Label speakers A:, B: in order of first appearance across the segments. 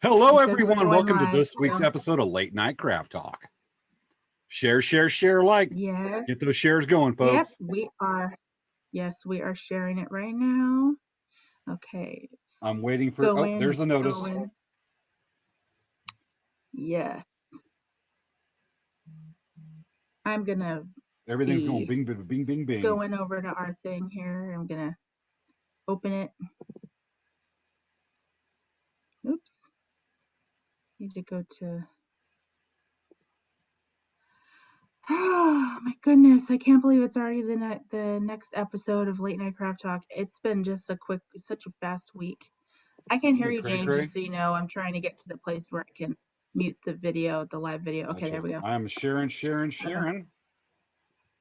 A: Hello,
B: It says we're
A: everyone.
B: going
A: Welcome to
B: live,
A: this week's
B: so
A: episode of Late Night Craft Talk. Share, share, share, like.
B: yes,
A: Get those shares going,
B: yep,
A: folks.
B: we are. Yes, we are sharing it right now. Okay, it's
A: I'm waiting for, oh,
B: going.
A: there's the
B: It's
A: notice.
B: going. Yes, I'm gonna
A: Everything's going
B: be
A: bing, bing, bing, bing, bing.
B: going over to our thing here. I'm gonna open it. Oops. Need to go to. Oh my goodness! I can't believe it's already the next episode of Late Night Craft Talk. It's been just such a fast week. I can't hear you,
A: Cray,
B: Jane.
A: cray.
B: Just so you know, I'm trying to get to the place where I can mute the video, the live video. Okay,
A: Gotcha.
B: there we go.
A: I'm sharing, sharing, sharing.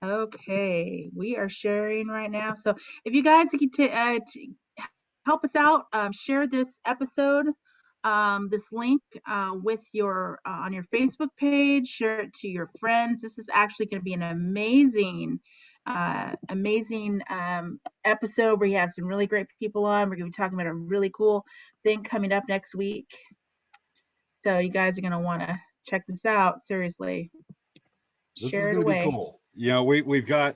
B: Okay, we are sharing right now. So if you guys could to help us out, share this episode, this link with your on your Facebook page. Share it to your friends. This is actually going to be an amazing episode where you have some really great people on. We're going to be talking about a really cool thing coming up next week. So you guys are going to want to check this out. Seriously,
A: This
B: share
A: is
B: it
A: going to be
B: away.
A: cool. You know, we've got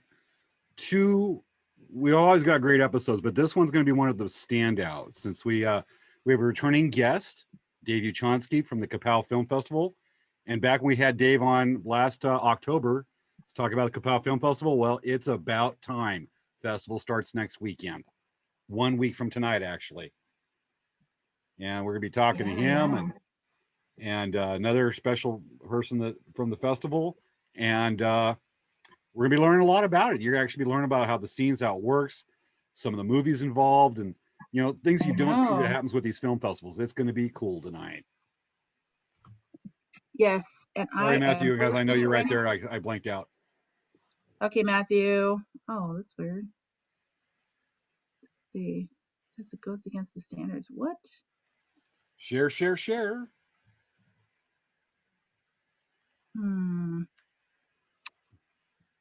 A: we always got great episodes, but this one's going to be one of the standouts since we have a returning guest, Dave Yuchansky from the Capal Film Festival. And back when we had Dave on last October to talk about the Capal Film Festival, well, it's about time. Festival starts next weekend, 1 week from tonight, actually. And we're going to be talking to him and another special person from the festival. And we're going to be learning a lot about it. You're actually be learning about how the scenes, how it works, some of the movies involved, and you know things you don't see that happens with these film festivals. It's going to be cool tonight.
B: Yes, and
A: Sorry, Matthew, because I know you're right there. I blanked out.
B: Okay, Matthew. Oh, that's weird. Let's see, says it goes against the standards. What?
A: Share, share, share.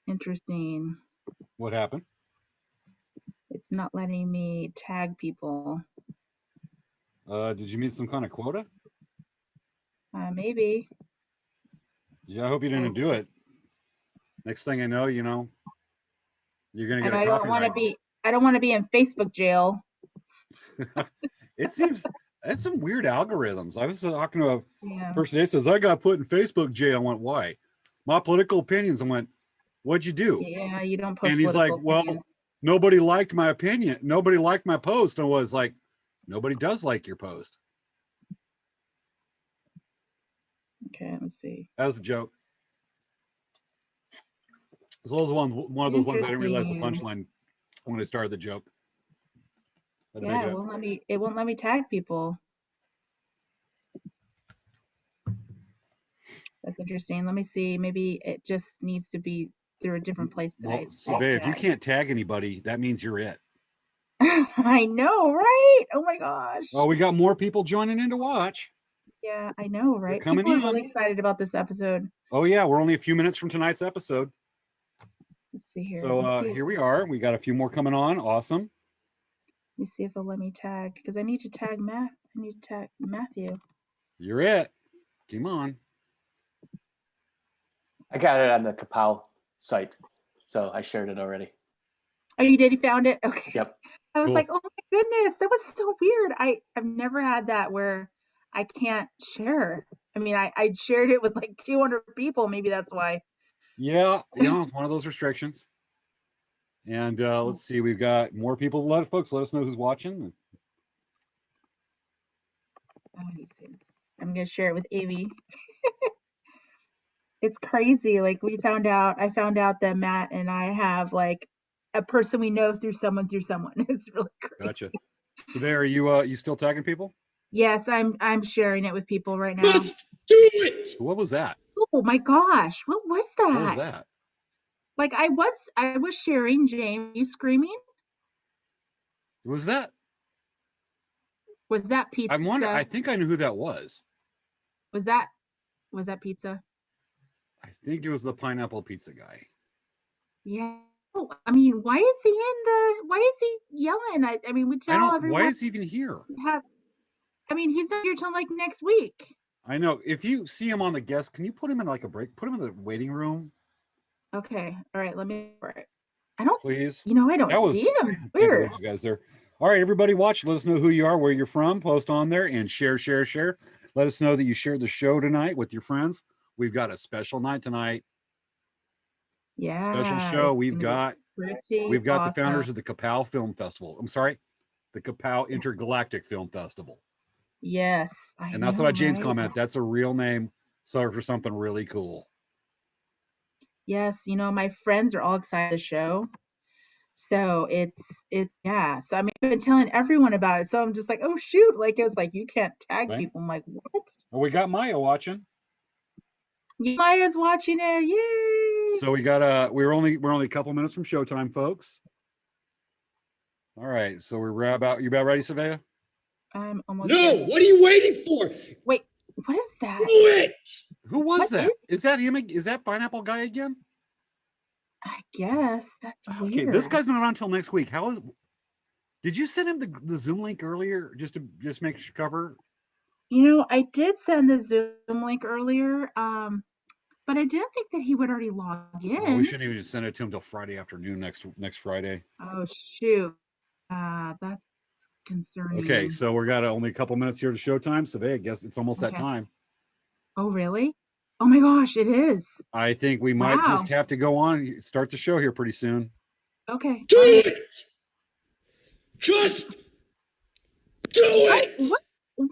B: Interesting.
A: What happened?
B: It's not letting me tag people.
A: Did you meet some kind of quota?
B: Maybe.
A: Yeah, I hope you didn't do it. Next thing I know, you're gonna get a copyright.
B: I don't want to be in Facebook jail.
A: It seems that's some weird algorithms. I was talking to
B: Yeah.
A: a person today says I got put in Facebook jail. I went, why? My political opinions. I went, what'd you do?
B: Yeah, you don't post.
A: And he's like, well, nobody liked my opinion. Nobody liked my post. And I was like, nobody does like your post.
B: Okay, let's see.
A: That was a joke. So it was one of those ones I didn't realize the punchline when I started the joke.
B: Yeah, it won't let me tag people. That's interesting. Let me see. Maybe it just needs to be through a different place.
A: Well, so babe, if you can't tag anybody, that means you're it.
B: I know, right? Oh my gosh.
A: Oh, we got more people joining in to watch.
B: Yeah, I know, right?
A: People
B: are really excited about this episode.
A: Oh yeah, we're only a few minutes from tonight's episode.
B: Let's see here.
A: So here we are. We got a few more coming on. Awesome.
B: Let me see if it'll let me tag, because I need to tag Matt. I need to tag Matthew.
A: You're it. Come on.
C: I got it on the Kapow site, so I shared it already.
B: Oh, you did? You found it? Okay.
C: Yep.
B: I was like, oh my goodness, that was so weird. I've never had that where I can't share. I mean, I shared it with like 200 people. Maybe that's why.
A: Yeah, it's one of those restrictions. And let's see, we've got more people. Let us know who's watching.
B: I'm gonna share it with Amy. It's crazy. Like I found out that Matt and I have like a person we know through someone. It's really crazy.
A: Gotcha. So there, are you still tagging people?
B: Yes, I'm sharing it with people right now.
A: Let's do it. What was that?
B: Oh my gosh, what was that?
A: What was that?
B: Like I was sharing. James, you screaming?
A: Was that
B: pizza?
A: I think I knew who that was.
B: Was that pizza?
A: I think it was the pineapple pizza guy.
B: Yeah. I mean, why is he yelling? I mean, we tell everyone.
A: Why is he even here?
B: I mean, he's not here till like next week.
A: I know. If you see him on the guest, can you put him in like a break? Put him in the waiting room,
B: Okay. All right. Let me. I don't.
A: please.
B: I don't
A: That was
B: see him.
A: can't
B: Weird.
A: believe you guys there. All right, everybody, watch. Let us know who you are, where you're from. Post on there and share. Let us know that you shared the show tonight with your friends. We've got a special night tonight.
B: Yeah.
A: Special show.
B: It's
A: We've
B: gonna
A: got
B: be pretty
A: the
B: awesome.
A: founders of the Kapow Film Festival. I'm sorry, the Kapow Intergalactic Film Festival.
B: Yes. I
A: And that's
B: know,
A: not a James
B: right?
A: comment. That's a real name. So for something really cool.
B: Yes. My friends are all excited the show. So yeah. So I mean, I've been telling everyone about it. So I'm just like, oh shoot! Like it's like you can't tag
A: Right.
B: people. I'm like, what?
A: Well, we got Maya watching.
B: Maya's watching it. Yay!
A: So we got we're only a couple minutes from showtime, folks. All right. So we're about you about ready, Savea?
B: I'm almost
D: No,
B: ready.
D: what are you waiting for?
B: Wait, what is that?
D: Do it!
A: Who was
B: What
A: that? Is that him? Is that Pineapple Guy again?
B: I guess that's
A: Okay,
B: weird.
A: this guy's not on until next week. How is? Did you send him the Zoom link earlier just to make sure cover?
B: I did send the Zoom link earlier, but I didn't think that he would already log in.
A: Oh, we shouldn't even send it to him till Friday afternoon next Friday.
B: Oh shoot, that's concerning.
A: Okay, so we got only a couple minutes here to showtime. Savea, I guess it's almost that
B: Okay.
A: time.
B: Oh really? Oh my gosh, it is.
A: I think we might
B: Wow.
A: just have to go on start the show here pretty soon.
B: Okay.
D: Do
B: all right.
D: it! Just do it!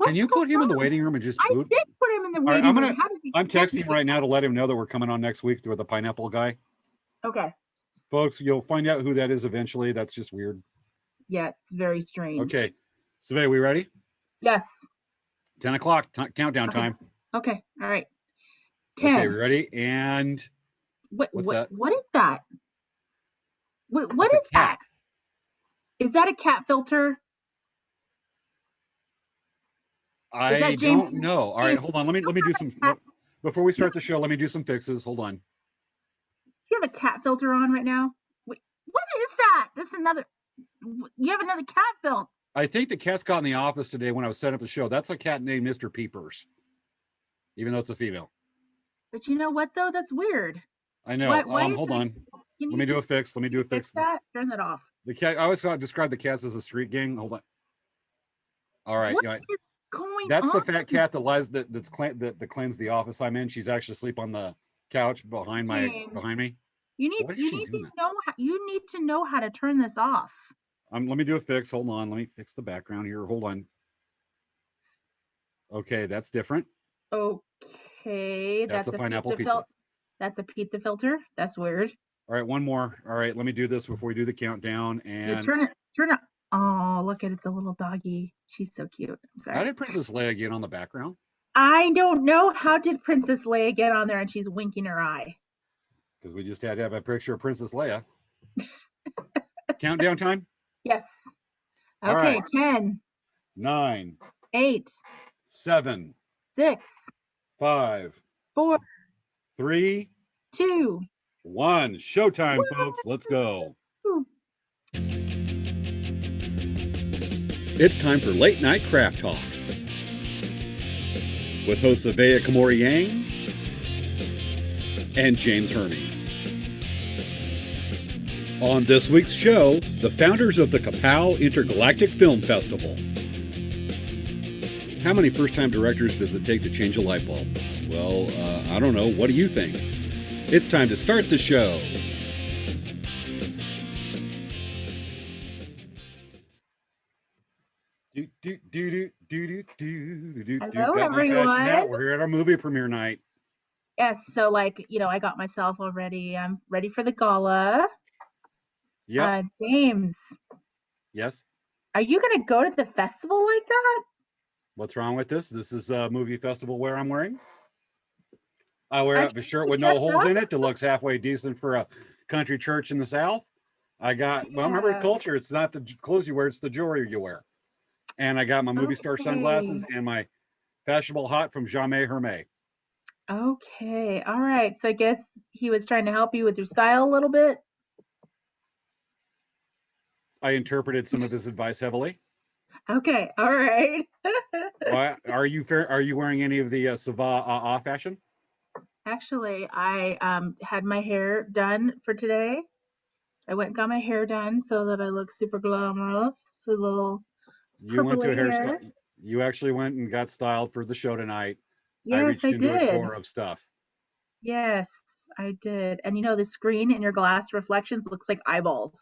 A: Can you put him in the waiting room and just
B: I
A: boot?
B: did put him in the
A: All right,
B: waiting room. How did he
A: I'm
B: get
A: texting him right now to let him know that we're coming on next week with the Pineapple Guy.
B: Okay.
A: Folks, you'll find out who that is eventually. That's just weird.
B: Yeah, it's very strange.
A: Okay. Savea, we ready?
B: Yes.
A: 10 o'clock, countdown
B: Okay.
A: time.
B: Okay. All right. 10.
A: Okay, we ready? And what's that?
B: What is that? What
A: That's
B: is
A: a cat.
B: that? Is that a cat filter?
A: I
B: James-
A: don't know. All right, hold on. Let me do some before we start the show. Let me do some fixes. Hold on.
B: You have a cat filter on right now? Wait, what is that? That's another. You have another cat filter.
A: I think the cat's got in the office today when I was setting up the show. That's a cat named Mr. Peepers, even though it's a female.
B: But you know what though? That's weird.
A: I know.
B: Why
A: Hold on.
B: Let
A: me do a fix. Let me do a fix.
B: That. Turn that off.
A: The cat. I always describe the cats as a street gang. Hold on. All right.
B: What
A: Yeah.
B: is going
A: That's
B: on?
A: the fat cat that lies that claims the office I'm in. She's actually asleep on the couch behind me.
B: You need to know how to turn this off.
A: Let me do a fix. Hold on. Let me fix the background here. Hold on. Okay, that's different.
B: Okay,
A: That's a pineapple pizza.
B: That's a pizza filter. That's weird.
A: All right, one more. All right, let me do this before we do the countdown. And
B: You turn it. Oh, look at it's a little doggy. She's so cute. I'm sorry.
A: How did Princess Leia get on the background?
B: I don't know. How did Princess Leia get on there and she's winking her eye?
A: Because we just had to have a picture of Princess Leia. Countdown time?
B: Yes.
A: All
B: Okay,
A: right.
B: 10,
A: 9,
B: 8,
A: 7,
B: 6,
A: 5,
B: 4,
A: 3,
B: 2.
A: 1. Showtime, folks. Let's go. It's time for Late Night Craft Talk with hosts Savea Kamori Yang and James Hermes. On this week's show, the founders of the Kapow Intergalactic Film Festival. How many first-time directors does it take to change a light bulb? Well, I don't know. What do you think? It's time to start the show.
B: Hello, everyone.
A: We're here at our movie premiere night.
B: Yes, so I got myself all ready. I'm ready for the gala.
A: Yeah.
B: James.
A: Yes.
B: Are you gonna go to the festival like that?
A: What's wrong with this? This is a movie festival wear I'm wearing. I wear a shirt with no holes in it that looks halfway decent for a country church in the South. Remember culture. It's not the clothes you wear, it's the jewelry you wear. And I got my movie star sunglasses and my fashionable hat from Jamais Hermes.
B: Okay, all right. So I guess he was trying to help you with your style a little bit.
A: I interpreted some of his advice heavily.
B: Okay. All right.
A: Why are you fair? Are you wearing any of the Sava fashion?
B: Actually, I had my hair done for today. I went and got my hair done so that I look super glamorous. A little
A: You went to a
B: purpley
A: hairstyle.
B: hair.
A: You actually went and got styled for the show tonight. I
B: Yes,
A: reached
B: I
A: into a
B: did.
A: drawer of stuff.
B: Yes, I did. And you know, the screen in your glass reflections looks like eyeballs.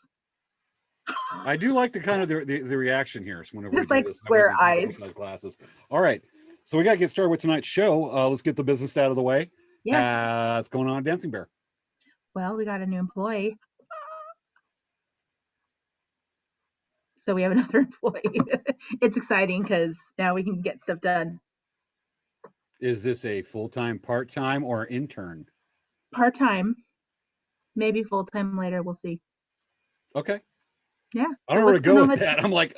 A: I do like the kind of the reaction here whenever we
B: Just
A: do
B: like
A: this. I wear
B: square
A: these big
B: eyes.
A: oversized glasses. All right, so we got to get started with tonight's show. Let's get the business out of the way.
B: Yeah.
A: What's going on, Dancing Bear?
B: Well, we got a new employee. So we have another employee. It's exciting because now we can get stuff done.
A: Is this a full-time, part-time, or intern?
B: Part-time, maybe full-time later. We'll see.
A: Okay.
B: Yeah.
A: I
B: So
A: don't know where
B: what's
A: to
B: going
A: go
B: on
A: with
B: with
A: that. I'm like,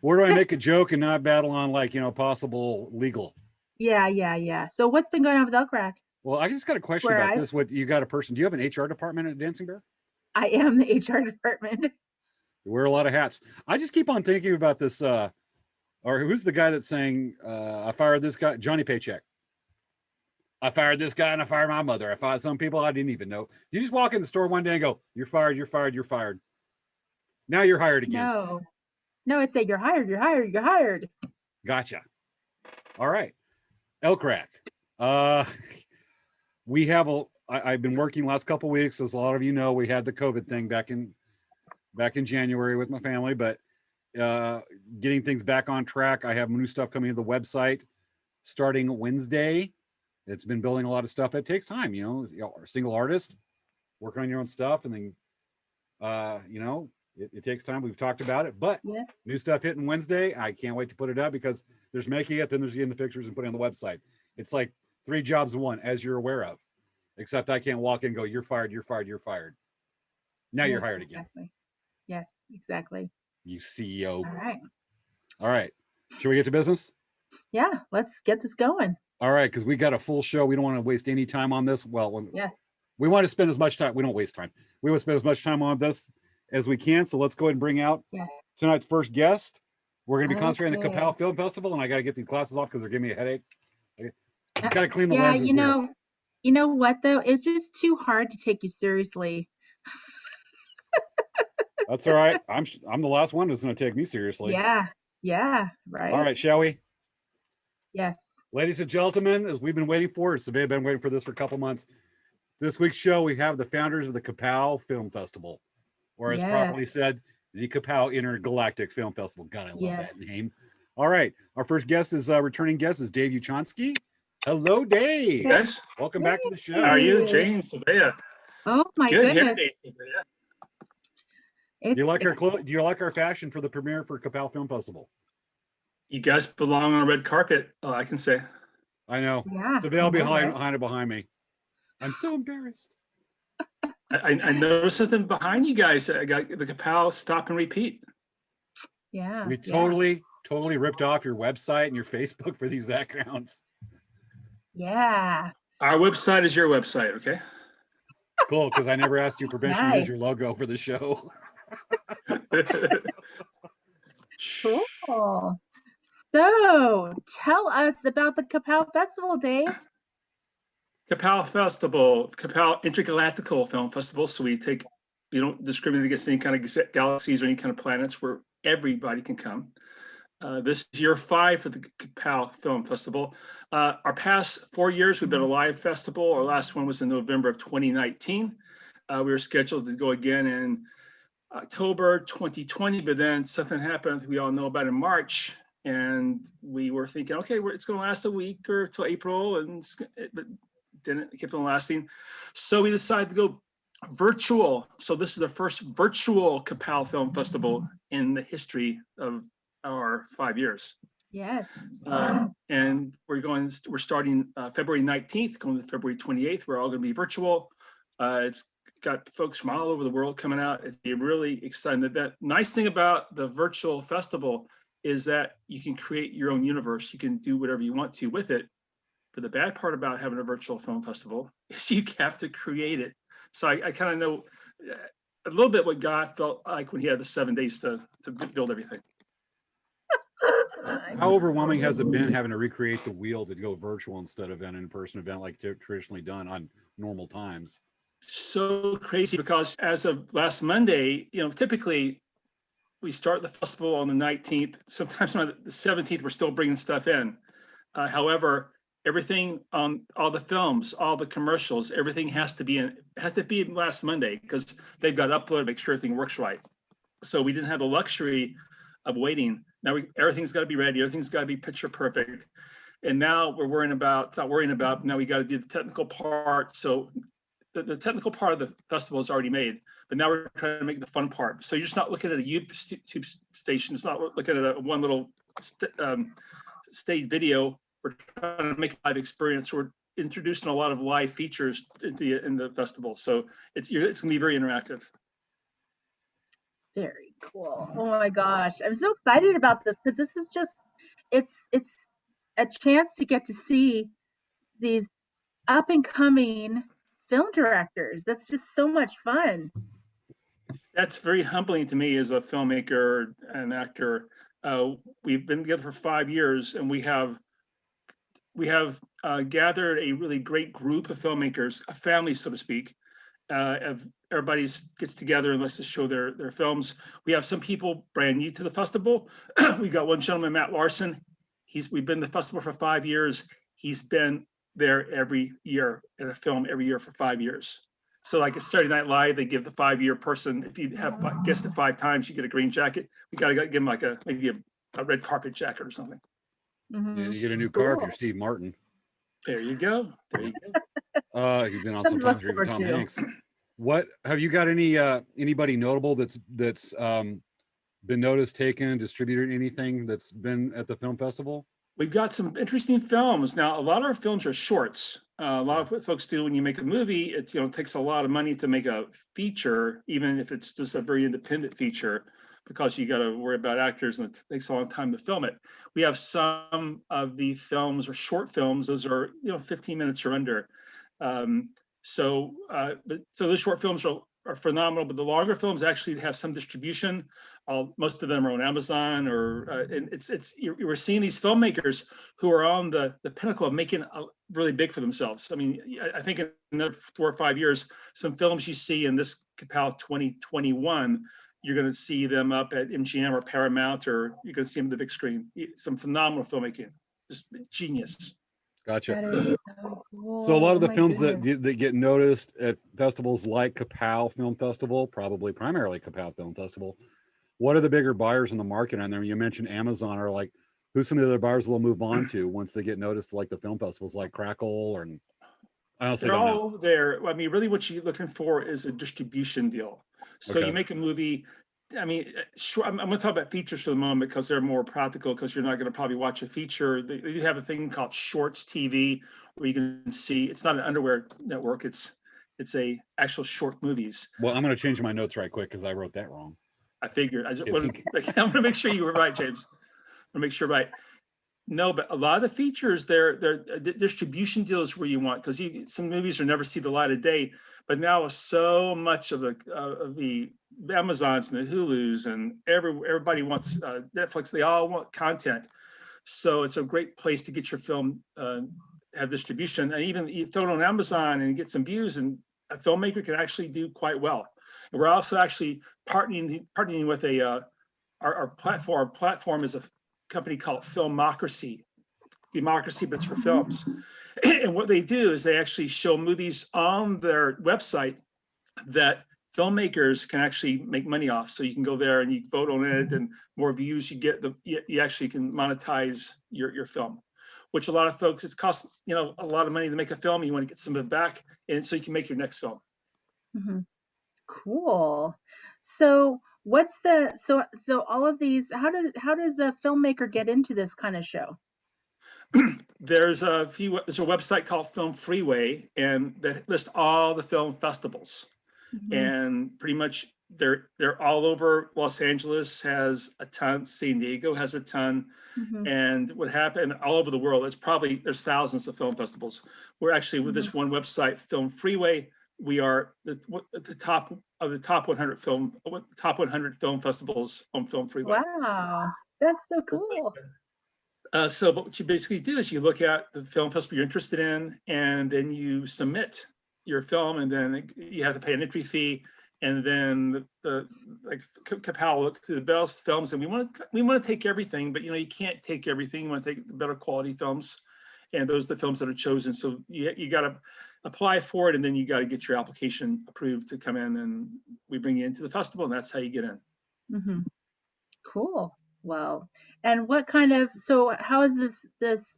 A: where do I make a joke and not battle on like, possible legal?
B: Yeah. So what's been going on with Elk Rack?
A: Well, I just got a question
B: Square
A: about
B: eyes.
A: this. What you got a person? Do you have an HR department at Dancing Bear?
B: I am the HR department.
A: You wear a lot of hats. I just keep on thinking about this. Or who's the guy that's saying, I fired this guy, Johnny Paycheck. I fired this guy and I fired my mother. I fired some people I didn't even know. You just walk in the store one day and go, you're fired, you're fired, you're fired. Now you're hired again.
B: No, it said you're hired, you're hired, you're hired.
A: Gotcha. All right. Elk Rack. Uh, we have I've been working last couple weeks. As a lot of you know, we had the COVID thing back in January with my family, but getting things back on track. I have new stuff coming to the website starting Wednesday. It's been building a lot of stuff. It takes time, a single artist working on your own stuff, and then it takes time. We've talked about it, but
B: Yes.
A: new stuff hitting Wednesday. I can't wait to put it up because there's making it, then there's getting the pictures and putting it on the website. It's like 3 jobs in one, as you're aware of. Except I can't walk in and go, you're fired, you're fired, you're fired. Now you're hired again.
B: Yes, exactly.
A: You CEO.
B: All right.
A: All right. Should we get to business?
B: Yeah, let's get this going.
A: All right, because we got a full show. We don't want to waste any time on this. Well,
B: yes.
A: We want to spend as much time. We don't waste time. We want to spend as much time on this as we can. So let's go ahead and bring out tonight's first guest. We're going to be concentrating on the Capal Film Festival, and I got to get these glasses off because they're giving me a headache. Got to clean the lenses here.
B: You know what though? It's just too hard to take you seriously.
A: That's all right. I'm the last one who's going to take me seriously.
B: Yeah, right.
A: All right, shall we?
B: Yes.
A: Ladies and gentlemen, as we've been waiting for, we've been waiting for this for a couple months. This week's show, we have the founders of the Kapow Film Festival, or as properly said, the Kapow Intergalactic Film Festival. God, I love that name. All right, our first guest is returning guest is Dave Yuchansky. Hello, Dave.
E: Yes.
A: Welcome back to the show.
E: How are you, James? Savea?
B: Oh my goodness.
E: Do
A: you like our clothes? Do you like our fashion for the premiere for Kapow Film Festival?
E: You guys belong on a red carpet. Oh, I can say.
A: I know.
B: Yeah.
A: So they'll be behind me. I'm so embarrassed.
E: I noticed something behind you guys. I got the Capal stop and repeat.
B: Yeah.
A: We totally ripped off your website and your Facebook for these backgrounds.
B: Yeah.
E: Our website is your website, okay?
A: Cool, because I never asked you permission to use your logo for the show.
B: Cool. So tell us about the Kapow Festival, Dave.
E: Capal Festival, Capal Intergalactic Film Festival. So we don't discriminate against any kind of galaxies or any kind of planets, where everybody can come. This is year 5 for the Capal Film Festival. Our past 4 years, we've been a live festival. Our last one was in November of 2019. We were scheduled to go again in October 2020, but then something happened we all know about in March. And we were thinking, okay, it's going to last a week or till April, but didn't keep on lasting. So we decided to go virtual. So this is the first virtual Capal Film Festival in the history of our 5 years.
B: Yes.
E: And we're starting February 19th, going to February 28th. We're all going to be virtual. It's got folks from all over the world coming out. It's really exciting. The nice thing about the virtual festival is that you can create your own universe. You can do whatever you want to with it. But the bad part about having a virtual film festival is you have to create it. So I kind of know a little bit what God felt like when he had the 7 days to build everything.
A: How overwhelming has it been having to recreate the wheel to go virtual instead of an in-person event like traditionally done on normal times?
E: So crazy, because as of last Monday, typically we start the festival on the 19th. Sometimes on the 17th, we're still bringing stuff in. However, everything on all the films, all the commercials, everything has to be last Monday, because they've got to upload, make sure everything works right. So we didn't have the luxury of waiting. Now everything's got to be ready. Everything's got to be picture perfect. And now we're not worrying about, now we got to do the technical part. So the technical part of the festival is already made, but now we're trying to make the fun part. So you're just not looking at a YouTube station. It's not looking at one little stage video. We're trying to make a live experience. We're introducing a lot of live features in the festival. So it's going to be very interactive.
B: Very cool. Oh my gosh. I'm so excited about this, because this is just, it's a chance to get to see these up and coming film directors. That's just so much fun.
E: That's very humbling to me as a filmmaker and actor. We've been together for 5 years, and we have gathered a really great group of filmmakers, a family, so to speak. Everybody gets together and lets us show their films. We have some people brand new to the festival. We've got one gentleman, Matt Larson. We've been in the festival for 5 years. He's been there every year in a film every year for 5 years. So like at Saturday Night Live, they give the 5-year person, if you have guessed it 5 times, you get a green jacket. We got to give him like maybe a red carpet jacket or something.
B: Mhm.
A: You get a new car if
B: Cool.
A: you're Steve Martin.
E: There you go. There you go.
A: You've been on
B: Something to look
A: sometimes or even
B: forward
A: Tom
B: to.
A: Hanks. What have you got anybody notable that's been noticed, taken, distributed, anything that's been at the film festival?
E: We've got some interesting films. Now, a lot of our films are shorts. A lot of what folks do when you make a movie, it takes a lot of money to make a feature, even if it's just a very independent feature, because you got to worry about actors and it takes a long time to film it. We have some of the films are short films. Those are 15 minutes or under. So those short films are phenomenal, but the longer films actually have some distribution. Most of them are on Amazon, and we're seeing these filmmakers who are on the pinnacle of making really big for themselves. I mean, I think in another 4 or 5 years, some films you see in this Capal 2021, you're going to see them up at MGM or Paramount, or you're going to see them on the big screen. Some phenomenal filmmaking, just genius.
A: Gotcha.
B: That is so cool.
A: So a lot of
B: Oh
A: the
B: my
A: films
B: goodness.
A: that get noticed at festivals like Kapow Film Festival, probably primarily Kapow Film Festival, what are the bigger buyers in the market on there? You mentioned Amazon, or like who's some of the other buyers will move on to once they get noticed, like the film festivals like Crackle, or I honestly
E: They're
A: don't
E: all
A: know.
E: over there. I mean, really what you're looking for is a distribution deal. So
A: Okay.
E: you make a movie. I mean, sure, I'm going to talk about features for the moment because they're more practical, because you're not going to probably watch a feature. They do have a thing called Shorts TV, where you can see, it's not an underwear network. It's a actual short movies.
A: Well, I'm going to change my notes right quick because I wrote that wrong.
E: I figured. I just
A: Kidding.
E: I'm going to make sure you were right, James. I'm going to make sure right. No, but a lot of the features, they're distribution deals where you want, because some movies will never see the light of day. But now so much of the Amazons and the Hulus and everybody wants Netflix. They all want content, so it's a great place to get your film have distribution, and even you throw it on Amazon and get some views, and a filmmaker can actually do quite well. And we're also actually partnering with our platform. Our platform is a company called Filmocracy, but it's for films. And what they do is they actually show movies on their website that filmmakers can actually make money off. So you can go there and you vote on it, and more views you get, you actually can monetize your film, which a lot of folks, it's cost a lot of money to make a film. You want to get some of it back, and so you can make your next film.
B: Mhm. Cool. So so all of these, how does a filmmaker get into this kind of show?
E: There's a website called Film Freeway, and that lists all the film festivals.
B: Mhm.
E: And pretty much they're all over. Los Angeles has a ton, San Diego has a ton,
B: Mhm.
E: and what happened all over the world, there's thousands of film festivals. We're actually, with this one website, Film Freeway, we are the top 100 film festivals on Film Freeway.
B: Wow, that's so cool.
E: So what you basically do is you look at the film festival you're interested in, and then you submit your film, and then you have to pay an entry fee. And then like Capal will look through the best films, and we want to take everything, but you can't take everything. You want to take the better quality films, and those are the films that are chosen. So you got to apply for it, and then you got to get your application approved to come in, and we bring you into the festival, and that's how you get in.
B: Mm-hmm. Cool. Well, and so how is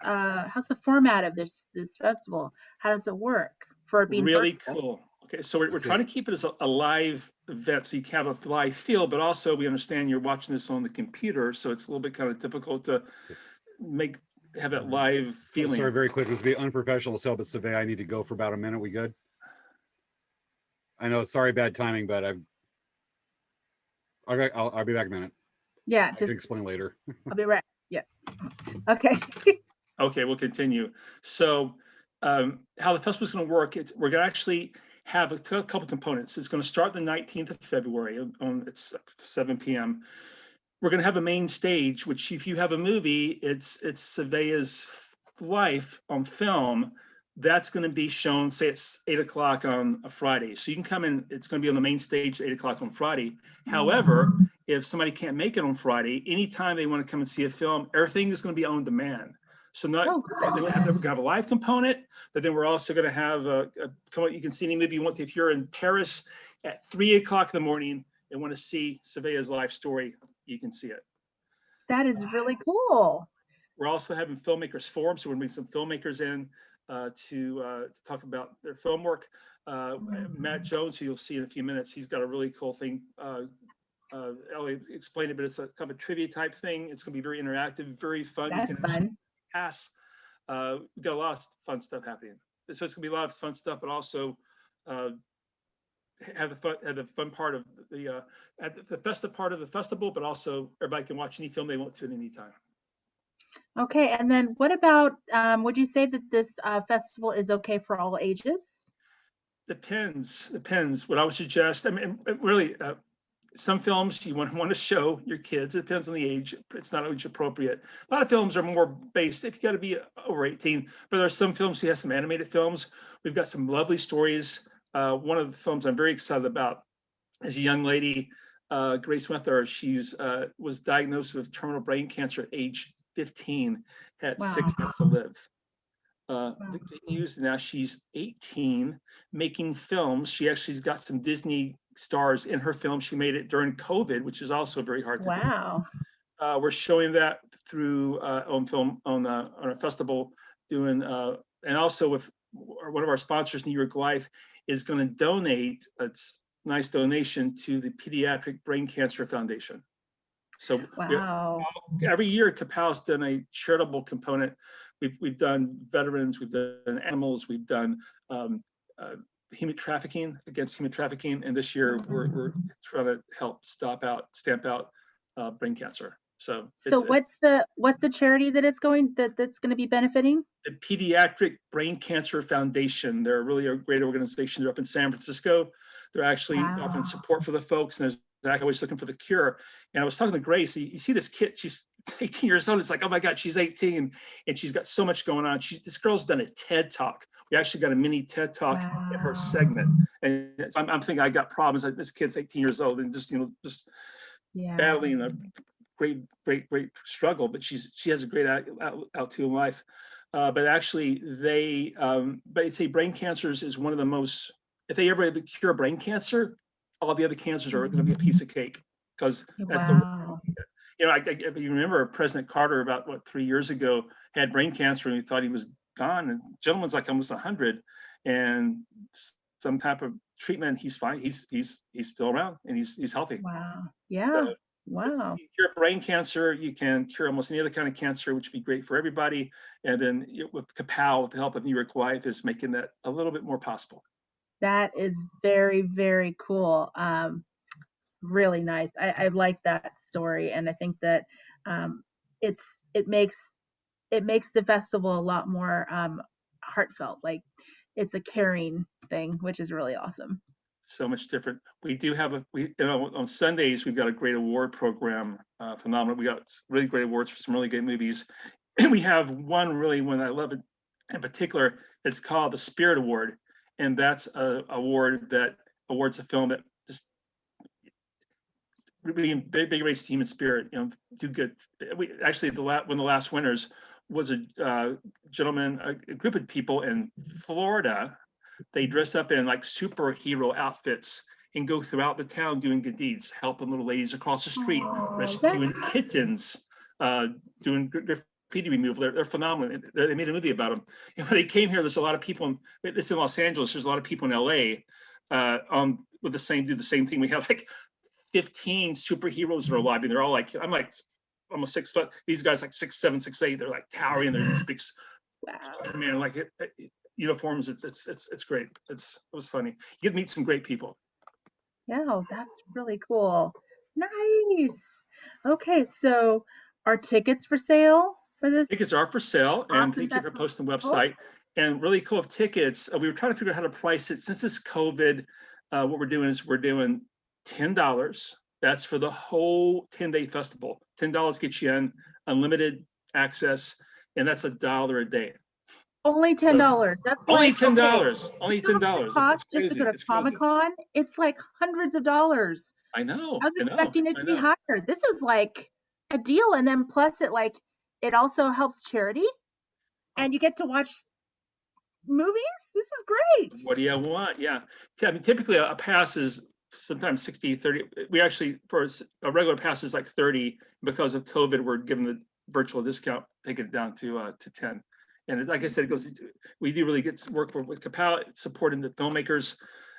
B: how's the format of this festival? How does it work for being
E: Really
B: virtual?
E: cool. Okay, so we're trying to keep it as a live event, so you can have a live feel, but also we understand you're watching this on the computer, so it's a little bit kind of difficult to have that live feeling.
A: Sorry, very quick. This would be unprofessional as hell, but Survey, I need to go for about a minute. We good? I know. Sorry, bad timing, but I'll be back in a minute.
B: Yeah,
A: I can explain later.
B: I'll be right. Yeah. Okay.
E: Okay, we'll continue. So how the festival is going to work, we're going to actually have a couple components. It's going to start the 19th of February it's 7 p.m. We're going to have a main stage, which if you have a movie, it's Surveyor's life on film. That's going to be shown, say it's 8 o'clock on a Friday. So you can come in, it's going to be on the main stage at 8 o'clock on Friday. However, if somebody can't make it on Friday, anytime they want to come and see a film, everything is going to be on demand. So we're going to have a live component, but then we're also going to have you can see any movie you want to. If you're in Paris at 3 o'clock in the morning and want to see Surveyor's life story, you can see it.
B: That is really cool.
E: We're also having filmmakers forum, so we're going to bring some filmmakers in to talk about their film work. Matt Jones, who you'll see in a few minutes, he's got a really cool thing. Ellie explained it, but it's a kind of a trivia type thing. It's going to be very interactive, very fun.
B: That's fun.
E: Pass. We've got a lot of fun stuff happening. So it's going to be a lot of fun stuff, but also have the fun part of the festive part of the festival, but also everybody can watch any film they want to at any time.
B: Okay, and then what about, would you say that this festival is okay for all ages?
E: Depends. What I would suggest, I mean, really, some films you want to show your kids. It depends on the age. It's not age appropriate. A lot of films are more based if you got to be over 18, but there are some films who have some animated films. We've got some lovely stories. One of the films I'm very excited about is a young lady, Grace Wether. She's was diagnosed with terminal brain cancer at age 15, had 6 months to live. The good news, now she's 18, making films. She actually's got some Disney stars in her film. She made it during COVID, which is also very hard to do. We're showing that through on film on a festival, doing and also with one of our sponsors, New York Life, is going to donate a nice donation to the Pediatric Brain Cancer Foundation. So every year, Kapow's done a charitable component. We've done veterans, we've done animals, we've done human trafficking, and this year we're trying to help stamp out brain cancer. So
B: what's the charity that's going to be benefiting?
E: The Pediatric Brain Cancer Foundation. They're really a great organization. They're up in San Francisco. They're actually offering support for the folks, and they're always looking for the cure. And I was talking to Grace. You see this kid, she's 18 years old. It's like, oh my God, she's 18, and she's got so much going on. This girl's done a TED Talk. We actually got a mini TED Talk in her segment. And I'm thinking I got problems. Like, this kid's 18 years old and just battling a great struggle. But she has a great out to life. But actually, they say brain cancers is one of the most. If they ever cure brain cancer, all the other cancers are going to be a piece of cake, because that's if you remember, President Carter about 3 years ago had brain cancer and we thought he was gone. And the gentleman's like almost 100, and some type of treatment, he's fine. He's still around and he's healthy.
B: Wow. Yeah.
E: So,
B: wow.
E: If you cure brain cancer, you can cure almost any other kind of cancer, which would be great for everybody. And then with Kapow, with the help of New York Life, is making that a little bit more possible.
B: That is very, very cool. Really nice. I like that story, and I think that it makes the festival a lot more heartfelt. Like, it's a caring thing, which is really awesome.
E: So much different. We do have on Sundays we've got a great award program, phenomenal. We got really great awards for some really great movies. And we have one I love it in particular. It's called the Spirit Award, and that's a award that awards a film that just really big race to human spirit, do good. We actually one of the last winners was a gentleman, a group of people in Florida. They dress up in like superhero outfits and go throughout the town doing good deeds, helping little ladies across the street, rescuing kittens, doing graffiti removal. They're phenomenal. They made a movie about them. And when they came here, there's a lot of people. This in Los Angeles. There's a lot of people in LA with the same thing. We have like 15 superheroes in our lobby. They're all like, I'm like almost 6 foot. These guys like 6'7", 6'8". They're like towering. They're these big, man, like uniforms. It's great. It was funny. You get to meet some great people.
B: Yeah, that's really cool. Nice. Okay, so are tickets for sale for this?
E: Tickets are for sale, and
B: Awesome.
E: thank you for
B: That's
E: posting the website. And really cool of tickets. We were trying to figure out how to price it. Since it's COVID, what we're doing is we're doing $10. That's for the whole 10-day festival. $10 gets you in, unlimited access, and that's $1 a day.
B: Only $10. That's
E: Only
B: like
E: $10.
B: okay,
E: Only
B: you know how much
E: $10.
B: it costs
E: It's
B: just to
E: crazy.
B: go to
E: It's crazy.
B: Comic-Con? It's like hundreds of dollars.
E: I know.
B: I was expecting it
E: I
B: to be
E: know.
B: higher. This is like a deal, and then plus it also helps charity, and you get to watch movies. This is great.
E: What do you want? Yeah. I mean, typically a pass is sometimes 60, 30. We actually, for a regular pass is like 30. Because of COVID, we're giving the virtual discount, taking it down to 10. And like I said, we do really get work with Capal, supporting the filmmakers.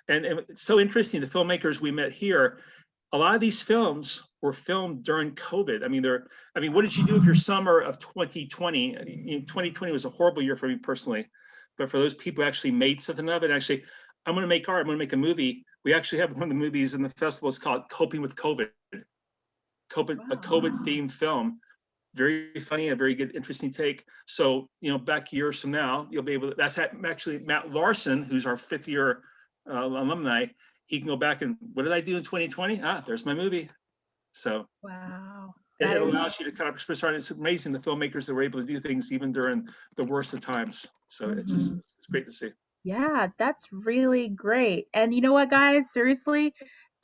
E: And it's so interesting, the filmmakers we met here, a lot of these films were filmed during COVID. I mean, what did you do with your summer of 2020? 2020 was a horrible year for me personally, but for those people who actually made something of it, actually, I'm going to make art, I'm going to make a movie. We actually have one of the movies in the festival. It's called Coping with COVID. A COVID themed film. Very funny, a very good, interesting take. So, back years from now, you'll be able to, that's actually Matt Larson, who's our 5th year alumni. He can go back and, what did I do in 2020? There's my movie. So
B: Wow.
E: it allows you to kind of express art. It's amazing the filmmakers that were able to do things even during the worst of times. So it's great to see.
B: Yeah, that's really great. And you know what, guys? Seriously,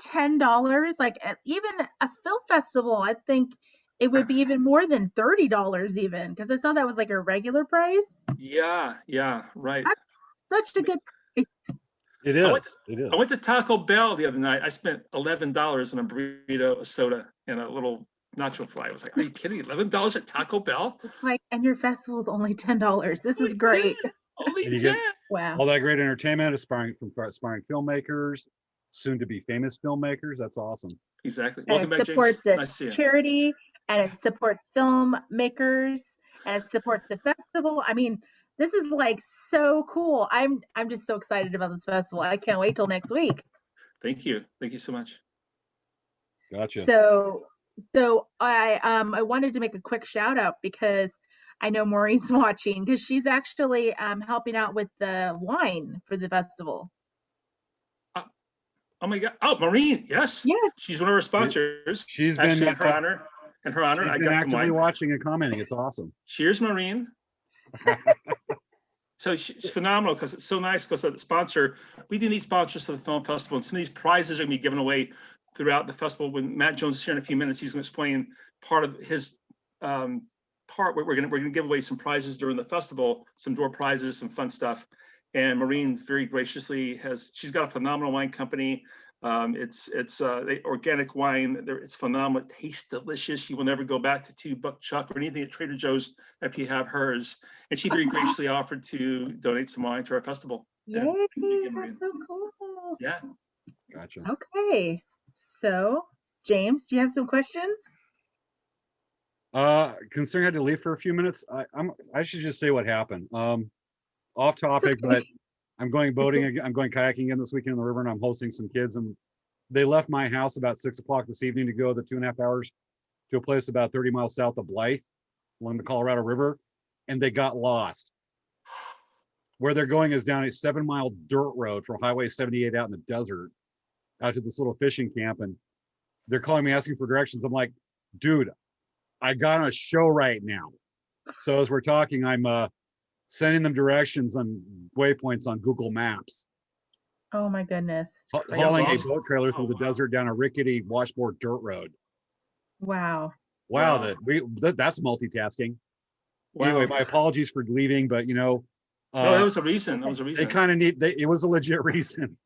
B: $10, like even a film festival, I think it would be even more than $30 even, because I saw that was like a regular price.
E: Yeah, right.
B: That's such a good price.
A: It is. It is.
E: I went to Taco Bell the other night. I spent $11 on a burrito, a soda, and a little nacho fry. I was like, are you kidding? $11 at Taco Bell?
B: It's like, and your festival is only $10. This is great.
E: Only
A: And you
E: 10.
A: get
B: Wow.
A: all that great entertainment, aspiring filmmakers, soon to be famous filmmakers. That's awesome.
E: Exactly.
B: And
E: Welcome
B: it
E: back,
B: supports
E: James.
B: the
E: Nice to see you.
B: charity, and it supports filmmakers, and it supports the festival. I mean, this is like so cool. I'm just so excited about this festival. I can't wait till next week.
E: Thank you. Thank you so much.
A: Gotcha.
B: So I wanted to make a quick shout out because I know Maureen's watching, because she's actually helping out with the wine for the festival.
E: Oh my God. Oh, Maureen. Yes.
B: Yeah.
E: She's one of our sponsors.
A: She's
E: Actually,
A: been
E: in her honor.
A: she's
E: I
A: been
E: got some
A: actively
E: wine.
A: watching and commenting. It's awesome.
E: Cheers, Maureen. So she's phenomenal because it's so nice because the sponsor, we do need sponsors for the film festival, and some of these prizes are going to be given away throughout the festival. When Matt Jones is here in a few minutes, he's going to explain part of his part where we're going to give away some prizes during the festival, some door prizes, some fun stuff. And Maureen's very graciously she's got a phenomenal wine company. It's organic wine. It's phenomenal. It tastes delicious. You will never go back to $2 Chuck or anything at Trader Joe's if you have hers. And she very graciously offered to donate some wine to our festival.
B: Yay, that's so cool.
E: Yeah.
A: Gotcha.
B: Okay. So, James, do you have some questions?
A: Considering I had to leave for a few minutes, I should just say what happened. Off topic,
B: Okay.
A: but I'm going boating again. I'm going kayaking again this weekend in the river, and I'm hosting some kids. And they left my house about 6 o'clock this evening to go the 2.5 hours to a place about 30 miles south of Blythe along the Colorado River, and they got lost. Where they're going is down a 7-mile dirt road from Highway 78 out in the desert out to this little fishing camp, and they're calling me asking for directions. I'm like, dude, I got on a show right now. So as we're talking, I'm sending them directions on waypoints on Google Maps.
B: Oh my goodness. Crazy.
A: Hauling a
E: awesome.
A: boat trailer through
E: Oh,
A: the
E: wow.
A: desert down a rickety washboard dirt road.
B: Wow.
A: Wow,
E: Wow.
A: that's multitasking.
E: Wow.
A: Anyway, my apologies for leaving, but
E: No, that was a reason. That
B: Okay.
E: was a
A: they
E: reason.
A: kind of it was a legit reason.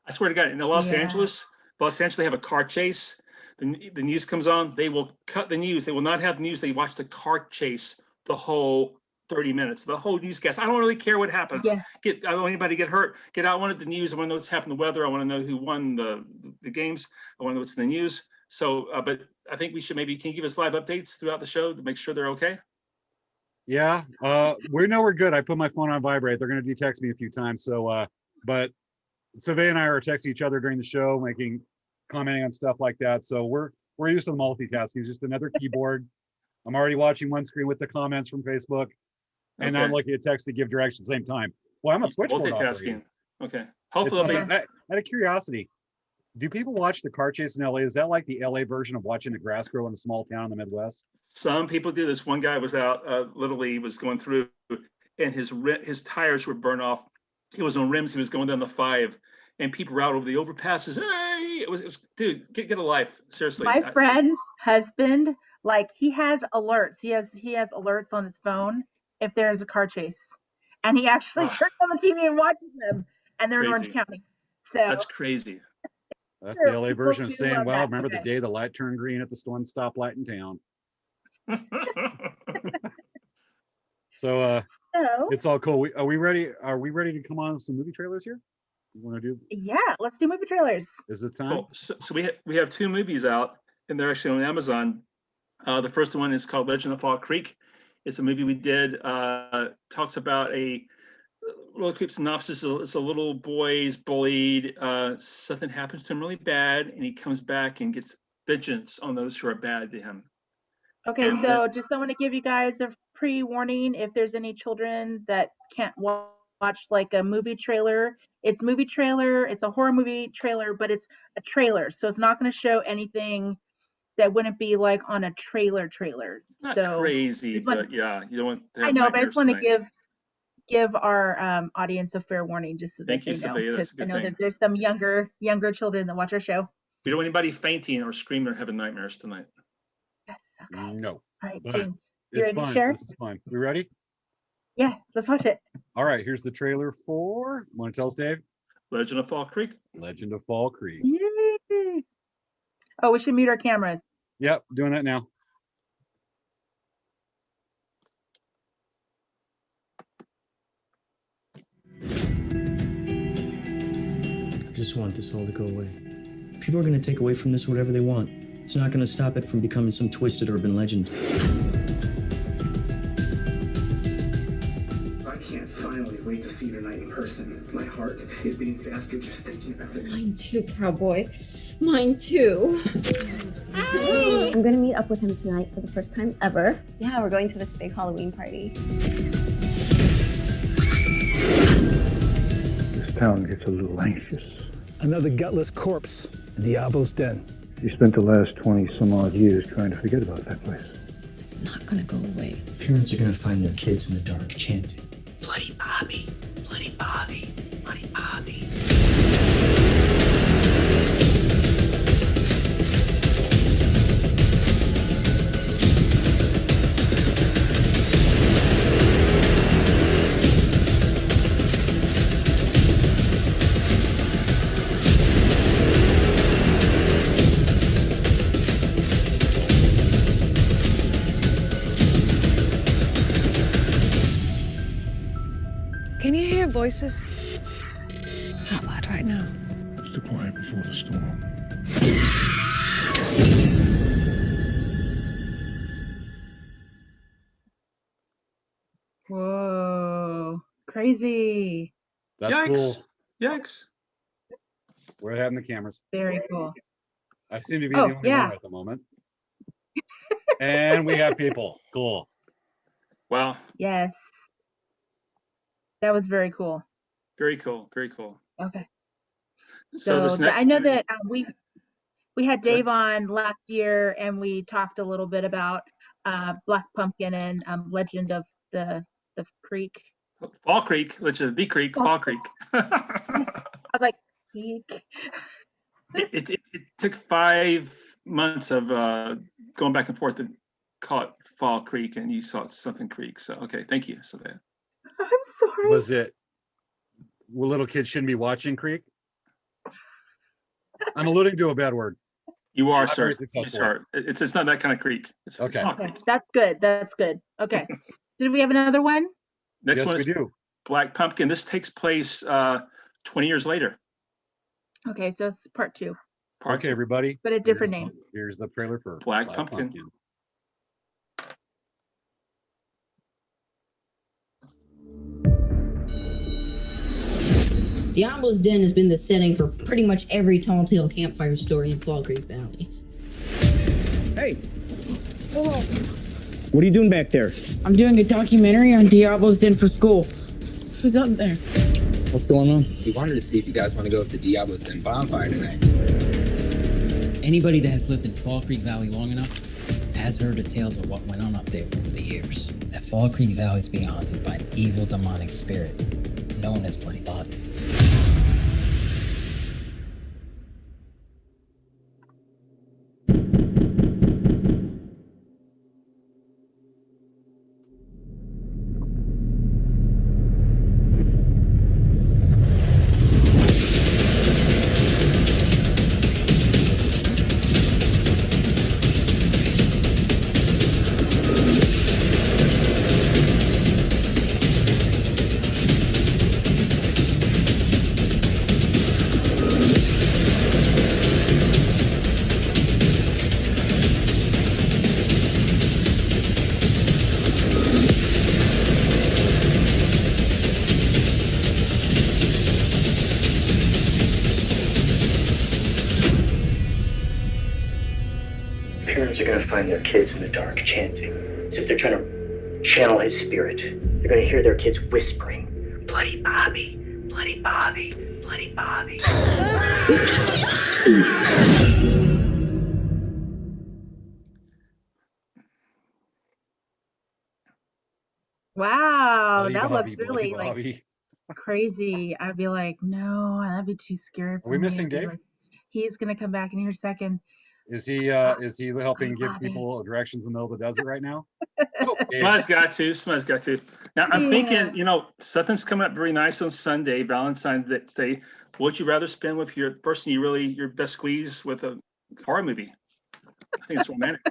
E: I swear to God, in Los
B: Yeah.
E: Angeles, they have a car chase. The news comes on. They will cut the news. They will not have news. They watch the car chase the whole 30 minutes, the whole newscast. I don't really care what happens.
B: Yes.
E: I don't want anybody to get hurt. I want the news. I want to know what's happened to the weather. I want to know who won the games. I want to know what's in the news. So, but I think we should maybe, can you give us live updates throughout the show to make sure they're okay?
A: Yeah, we're good. I put my phone on vibrate. They're going to text me a few times. So, but Survey and I are texting each other during the show, commenting on stuff like that. So we're used to the multitasking. It's just another keyboard. I'm already watching one screen with the comments from Facebook, and I'm
E: Okay.
A: looking at text to give directions at the same time. Well, I'm a switchboard operator.
E: Multitasking. Okay.
A: It's
E: Hopefully,
A: like, out of curiosity, do people watch the car chase in LA? Is that like the LA version of watching the grass grow in a small town in the Midwest?
E: some people do this. One guy was out, literally was going through, and his tires were burned off. He was on rims. He was going down the 5, and people were out over the overpasses. Hey, it was dude, get a life. Seriously.
B: My friend's husband, like he has alerts. He has alerts on his phone if there's a car chase, and he actually turns on the TV and watches them. And they're in Orange
E: Crazy.
B: County. So
E: That's crazy.
A: That's the LA
B: people
A: version of
B: do
A: saying,
B: love
A: well,
B: that.
A: remember the
B: Okay.
A: day the light turned green at the one stoplight in town. So
B: So
A: it's all cool. Are we ready? Are we ready to come on with some movie trailers here? You want to do?
B: yeah, let's do movie trailers.
A: Is it time?
E: Cool. So we have 2 movies out, and they're actually on Amazon. The first one is called Legend of Fall Creek. It's a movie we did. Talks about a really quick synopsis. It's a little boy's bullied. Something happens to him really bad, and he comes back and gets vengeance on those who are bad to him.
B: Okay,
E: And
B: so just I want to give you guys a pre-warning if there's any children that can't watch like a movie trailer. It's a horror movie trailer, but it's a trailer. So it's not going to show anything that wouldn't be like on a trailer.
E: It's not
B: So
E: crazy,
B: just want-
E: but yeah, you don't want to have
B: I know, but I
E: nightmares
B: just want to
E: tonight.
B: give our audience a fair warning just so that
E: Thank you,
B: they know,
E: Sophia.
B: because
E: That's a
B: I
E: good
B: know
E: thing.
B: that there's some younger children that watch our show.
E: We don't want anybody fainting or screaming or having nightmares tonight.
B: Yes. Okay.
A: No,
B: All right,
A: but
B: James, you
A: it's
B: ready to
A: fun.
B: share?
A: This is fun. We ready?
B: Yeah, let's watch it.
A: All right. Here's the trailer for. Want to tell us, Dave?
E: Legend of Fall Creek.
A: Legend of Fall Creek.
B: Yay. Oh, we should mute our cameras.
A: Yep, doing that now.
F: I just want this all to go away. People are going to take away from this whatever they want. It's not going to stop it from becoming some twisted urban legend.
G: I can't finally wait to see you tonight in person. My heart is beating faster just thinking about it.
H: Mine too, cowboy. Mine too.
I: I'm gonna meet up with him tonight for the first time ever. Yeah, we're going to this big Halloween party.
J: This town gets a little anxious.
K: Another gutless corpse in Diablo's den.
J: You spent the last 20 some odd years trying to forget about that place.
H: It's not gonna go away.
F: Parents are going to find their kids in the dark chanting,
H: Bloody Bobby. Bloody Bobby. Bloody Bobby.
L: Can you hear voices? Not loud right now.
J: It's the quiet before the storm.
B: Whoa, crazy.
A: That's
E: Yikes.
A: cool.
E: Yikes.
A: We're having the cameras.
B: Very cool.
A: I seem to be
B: Oh,
A: the only
B: yeah.
A: one at the moment. And we have people. Cool.
E: Wow.
B: Yes. That was very cool.
E: Very cool. Very cool.
B: Okay.
E: So this
B: So
E: next
B: I know
E: movie-
B: that we had Dave on last year and we talked a little bit about Black Pumpkin and Legend of the Creek.
E: Fall Creek, Legend of the Creek, Fall Creek.
B: I was like, Creek.
E: It took 5 months of going back and forth to call it Fall Creek, and you saw it something Creek. So okay, thank you. So that
B: I'm sorry.
A: Was it? Well, little kids shouldn't be watching Creek. I'm alluding to a bad word.
E: you are,
A: Not
E: sir.
A: very successful.
E: Sir. It's not that kind of creek. It's
A: Okay.
E: Fall
B: Okay,
E: Creek.
B: that's good. That's good. Okay. Did we have another one?
E: Next
A: Yes,
E: one
A: we
E: is
A: do.
E: Black Pumpkin. This takes place 20 years later.
B: Okay, so it's part 2,
E: Part
A: Okay,
E: two.
A: everybody.
B: but a different name.
A: Here's the trailer for
E: Black Pumpkin.
M: Diablo's Den has been the setting for pretty much every tall tale campfire story in Fall Creek Valley.
K: Hey! What are you doing back there?
N: I'm doing a documentary on Diablo's Den for school. Who's up there?
K: What's going on?
H: We wanted to see if you guys want to go up to Diablo's Den bonfire tonight.
O: Anybody that has lived in Fall Creek Valley long enough has heard the tales of what went on up there over the years. That Fall Creek Valley is being haunted by an evil demonic spirit known as Bloody Bobby.
P: Parents are gonna find their kids in the dark chanting, as if they're trying to channel his spirit. They're gonna hear their kids whispering, "Bloody Bobby, Bloody Bobby, Bloody Bobby."
B: Wow,
A: Bloody
B: that
A: Bobby,
B: looks
A: Bloody
B: really like
A: Bobby.
B: crazy. I'd be like, no, that'd be too scary for
A: Are we
B: me.
A: missing
B: I'd be
A: Dave?
B: like, he's gonna come back in here a second.
A: Is he helping give
B: Bobby.
A: people directions in the middle of the desert right now?
E: Somebody's got to. Somebody's got to. Now I'm thinking, something's coming up very nice on Sunday, Valentine's Day. Would you rather spend with your person your best squeeze with a horror movie? I think it's romantic.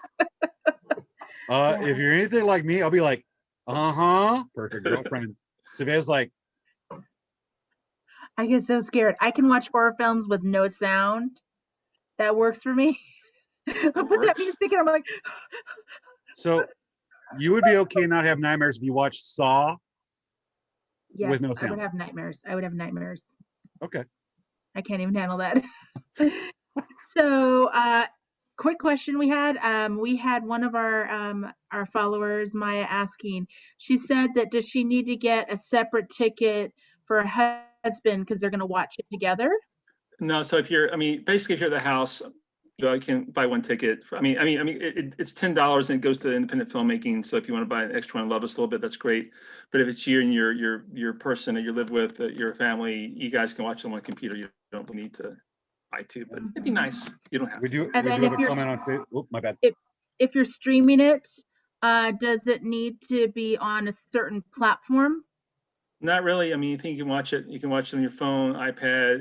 A: If you're anything like me, I'll be like, perfect girlfriend. Savannah's like,
B: I get so scared. I can watch horror films with no sound. That works for me. I'll put that music in. I'm like,
A: so you would be okay not have nightmares if you watch Saw
B: yes,
A: with no
B: I
A: sound.
B: would have nightmares. I would have nightmares.
A: Okay.
B: I can't even handle that. So, quick question we had one of our followers, Maya, asking. She said that does she need to get a separate ticket for her husband because they're going to watch it together?
E: No, so basically if you're at the house, you can buy one ticket. It's $10 and it goes to independent filmmaking. So if you want to buy an extra one, love us a little bit, that's great. But if it's you and your person that you live with, your family, you guys can watch it on one computer. You don't need to buy two, but it'd be nice. You don't have to.
B: And then if you're
A: my bad.
B: If you're streaming it, does it need to be on a certain platform?
E: Not really. You think you can watch it. You can watch it on your phone, iPad.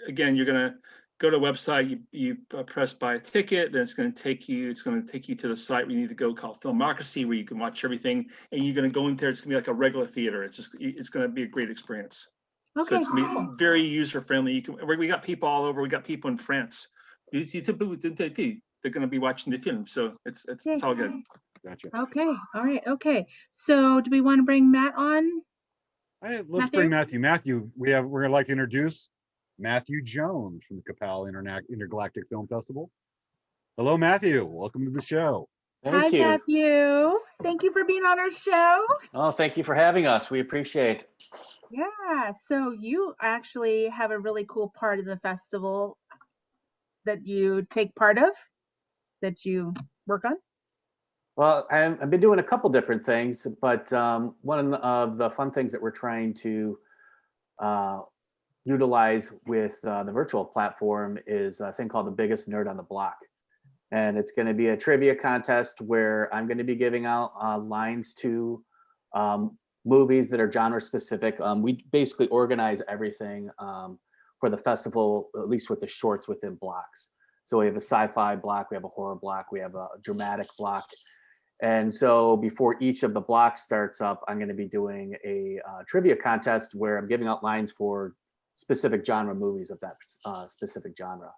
E: Again, you're gonna go to a website. You press buy a ticket. Then it's gonna take you to the site where you need to go called Filmocracy, where you can watch everything. And you're gonna go in there. It's gonna be like a regular theater. It's gonna be a great experience.
B: Okay,
E: So it's gonna be very user friendly. We got people all over. We got people in France. They're gonna be watching the film. So it's all good.
A: Gotcha.
B: Okay. All right. Okay. So do we want to bring Matt on?
A: Let's bring Matthew. Matthew, we're gonna like to introduce Matthew Jones from the Capal Intergalactic Film Festival. Hello, Matthew. Welcome to the show.
C: Thank you.
B: Matthew. Thank you for being on our show.
C: Oh, thank you for having us. We appreciate.
B: Yeah. So you actually have a really cool part of the festival that you take part of, that you work on.
C: Well, I've been doing a couple different things, but one of the fun things that we're trying to utilize with the virtual platform is a thing called the Biggest Nerd on the Block. And it's going to be a trivia contest where I'm going to be giving out lines to movies that are genre specific. We basically organize everything for the festival, at least with the shorts within blocks. So we have a sci-fi block, we have a horror block, we have a dramatic block. And so before each of the blocks starts up, I'm going to be doing a trivia contest where I'm giving out lines for specific genre movies of that specific genre.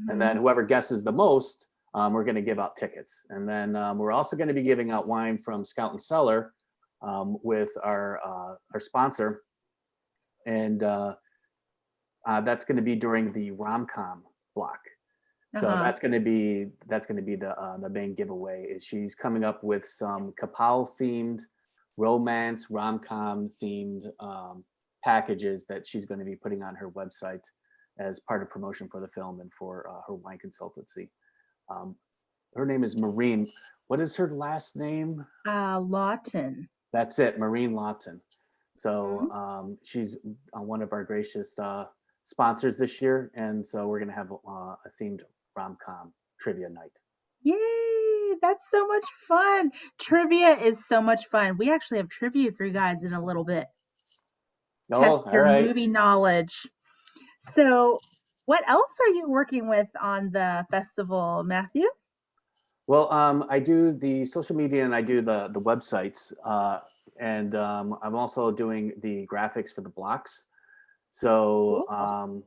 C: And then whoever guesses the most, we're going to give out tickets. And then we're also going to be giving out wine from Scout and Cellar with our sponsor. And that's going to be during the rom-com block. So that's going to be the main giveaway. Is she's coming up with some Capal themed, romance, rom-com themed packages that she's going to be putting on her website as part of promotion for the film and for her wine consultancy. Her name is Maureen. What is her last name?
B: Lawton.
C: That's it, Maureen Lawton. So she's one of our gracious sponsors this year, and so we're going to have a themed rom-com trivia night.
B: Yay! That's so much fun. Trivia is so much fun. We actually have trivia for you guys in a little bit.
C: Oh,
B: Test your
C: all right.
B: movie knowledge. So, what else are you working with on the festival, Matthew?
C: Well, I do the social media and I do the websites, and I'm also doing the graphics for the blocks. So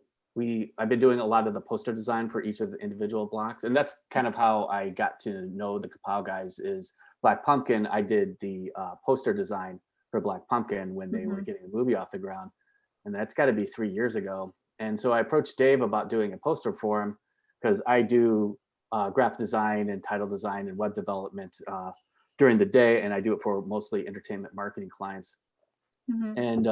C: I've been doing a lot of the poster design for each of the individual blocks, and that's kind of how I got to know the Kapow guys. Is Black Pumpkin? I did the poster design for Black Pumpkin when they were getting the movie off the ground, and that's got to be 3 years ago. And so I approached Dave about doing a poster for him because I do graphic design and title design and web development during the day, and I do it for mostly entertainment marketing clients. And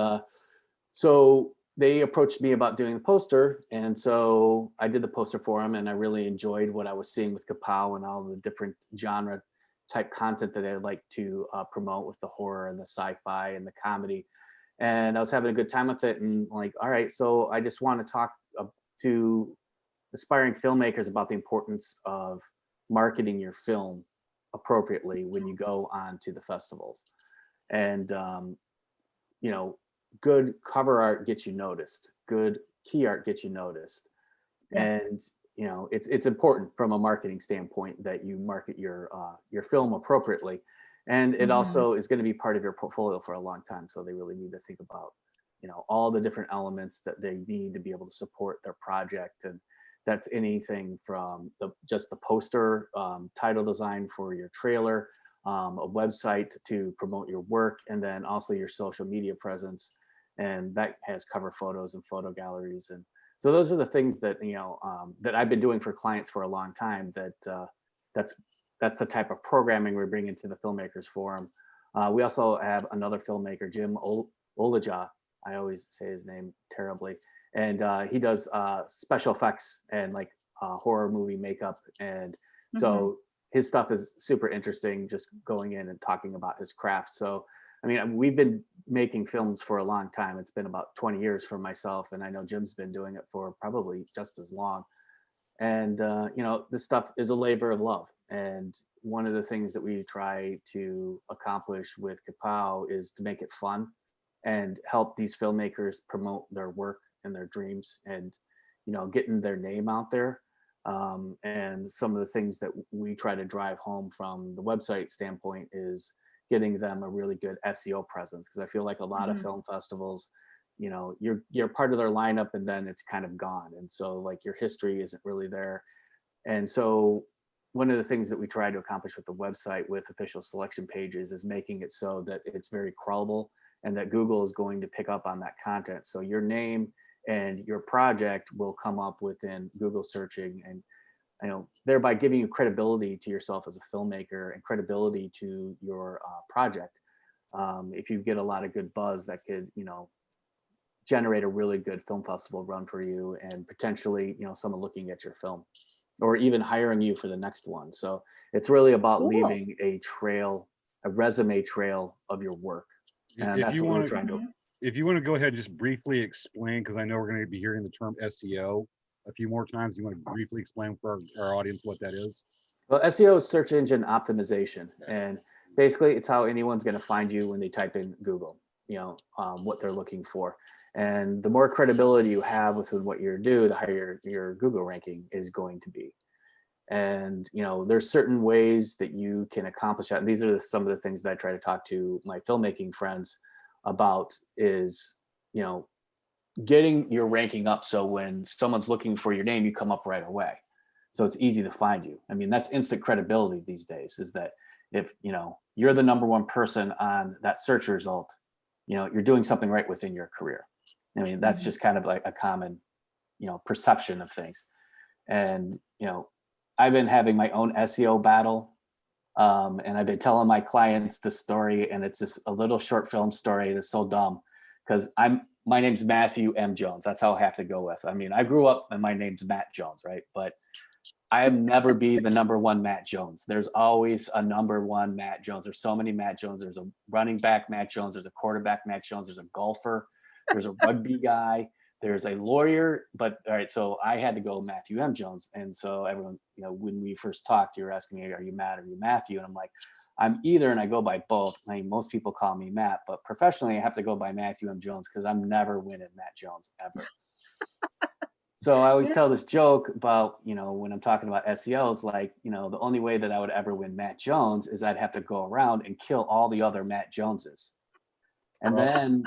C: so they approached me about doing the poster, and so I did the poster for them, and I really enjoyed what I was seeing with Kapow and all the different genre type content that I like to promote with the horror and the sci-fi and the comedy. And I was having a good time with it, and like, all right, so I just want to talk to aspiring filmmakers about the importance of marketing your film appropriately when you go on to the festivals. And you know, good cover art gets you noticed, good key art gets you noticed. And you know, it's important from a marketing standpoint that you market your film appropriately. And it also is going to be part of your portfolio for a long time, so they really need to think about, you know, all the different elements that they need to be able to support their project. And that's anything from just the poster, title design for your trailer, a website to promote your work, and then also your social media presence. And that has cover photos and photo galleries. And so those are the things that, you know, that I've been doing for clients for a long time. That's the type of programming we're bringing to the Filmmakers Forum. We also have another filmmaker, Jim Olaja. I always say his name terribly. And he does special effects and like horror movie makeup. And so his stuff is super interesting, just going in and talking about his craft. So, I mean, we've been making films for a long time. It's been about 20 years for myself. And I know Jim's been doing it for probably just as long. And, you know, this stuff is a labor of love. And one of the things that we try to accomplish with Kapow is to make it fun and help these filmmakers promote their work and their dreams and, you know, getting their name out there. And some of the things that we try to drive home from the website standpoint is getting them a really good SEO presence. Because I feel like a lot of film festivals, you know, you're part of their lineup and then it's kind of gone. And so like your history isn't really there. And so one of the things that we try to accomplish with the website with official selection pages is making it so that it's very crawlable and that Google is going to pick up on that content. So your name and your project will come up within Google searching, and, you know, thereby giving you credibility to yourself as a filmmaker and credibility to your project. If you get a lot of good buzz, that could, you know, generate a really good film festival run for you and potentially, you know, someone looking at your film. or even hiring you for the next one. So it's really about
B: Cool.
C: leaving a trail, a resume trail of your work. And
A: If
C: that's
A: you
C: what we're
A: want
C: trying
A: to,
C: to.
A: if you want to go ahead and just briefly explain, because I know we're going to be hearing the term SEO a few more times. You want to briefly explain for our audience what that is?
C: Well, SEO is search engine optimization, and basically it's how anyone's going to find you when they type in Google, what they're looking for. And the more credibility you have with what you do, the higher your Google ranking is going to be. And there's certain ways that you can accomplish that. And these are some of the things that I try to talk to my filmmaking friends about is getting your ranking up, so when someone's looking for your name, you come up right away, so it's easy to find you. I mean, that's instant credibility these days, is that if you're the number one person on that search result, you're doing something right within your career. I mean, that's just kind of like a common perception of things. And I've been having my own SEO battle, and I've been telling my clients this story, and it's just a little short film story that's so dumb, because my name's Matthew M. Jones. That's how I have to go with. I mean, I grew up and my name's Matt Jones, right? But I'll never be the number one Matt Jones. There's always a number one Matt Jones. There's so many Matt Jones. There's a running back Matt Jones. There's a quarterback Matt Jones. There's a golfer. There's a rugby guy. There's a lawyer. But all right, so I had to go Matthew M. Jones. And so everyone, when we first talked, you were asking me, are you Matt or are you Matthew? And I'm like, I'm either, and I go by both. I mean, most people call me Matt, but professionally I have to go by Matthew M. Jones because I'm never winning Matt Jones ever. So I always tell this joke about, when I'm talking about SEOs, like, the only way that I would ever win Matt Jones is I'd have to go around and kill all the other Matt Joneses. And then,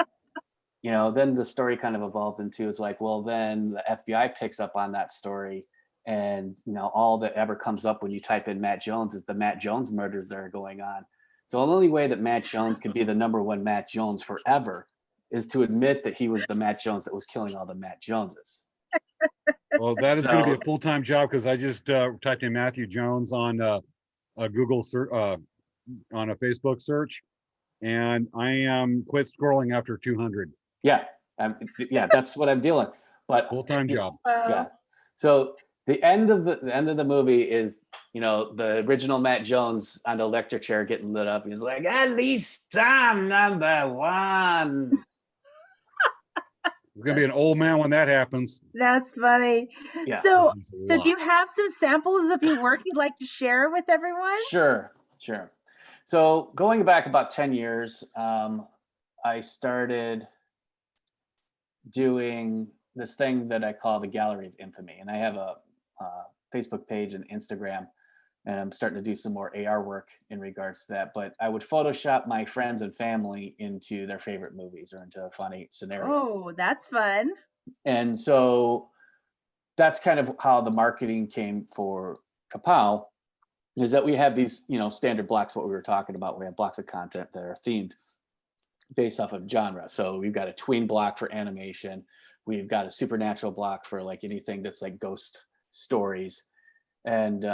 C: then the story kind of evolved into, it's like, well, then the FBI picks up on that story. And all that ever comes up when you type in Matt Jones is the Matt Jones murders that are going on. So the only way that Matt Jones could be the number one Matt Jones forever is to admit that he was the Matt Jones that was killing all the Matt Joneses.
A: Well, that is going to be a full-time job, because I just typed in Matthew Jones on a Google search, on a Facebook search, and I am quit scrolling after 200.
C: Yeah, that's what I'm dealing. But
A: full-time job.
C: Yeah. So the end of the movie is, the original Matt Jones on the electric chair getting lit up. He's like, at least I'm number one.
A: It's gonna be an old man when that happens.
B: That's funny.
C: Yeah.
B: So do you have some samples of your work you'd like to share with everyone?
C: Sure. So going back about 10 years, I started doing this thing that I call the Gallery of Infamy. And I have a Facebook page and Instagram, and I'm starting to do some more AR work in regards to that. But I would Photoshop my friends and family into their favorite movies or into funny scenarios.
B: Oh, that's fun.
C: And so that's kind of how the marketing came for Kapow, is that we have these, standard blocks, what we were talking about. We have blocks of content that are themed based off of genre. So we've got a tween block for animation. We've got a supernatural block for like anything that's like ghost stories. And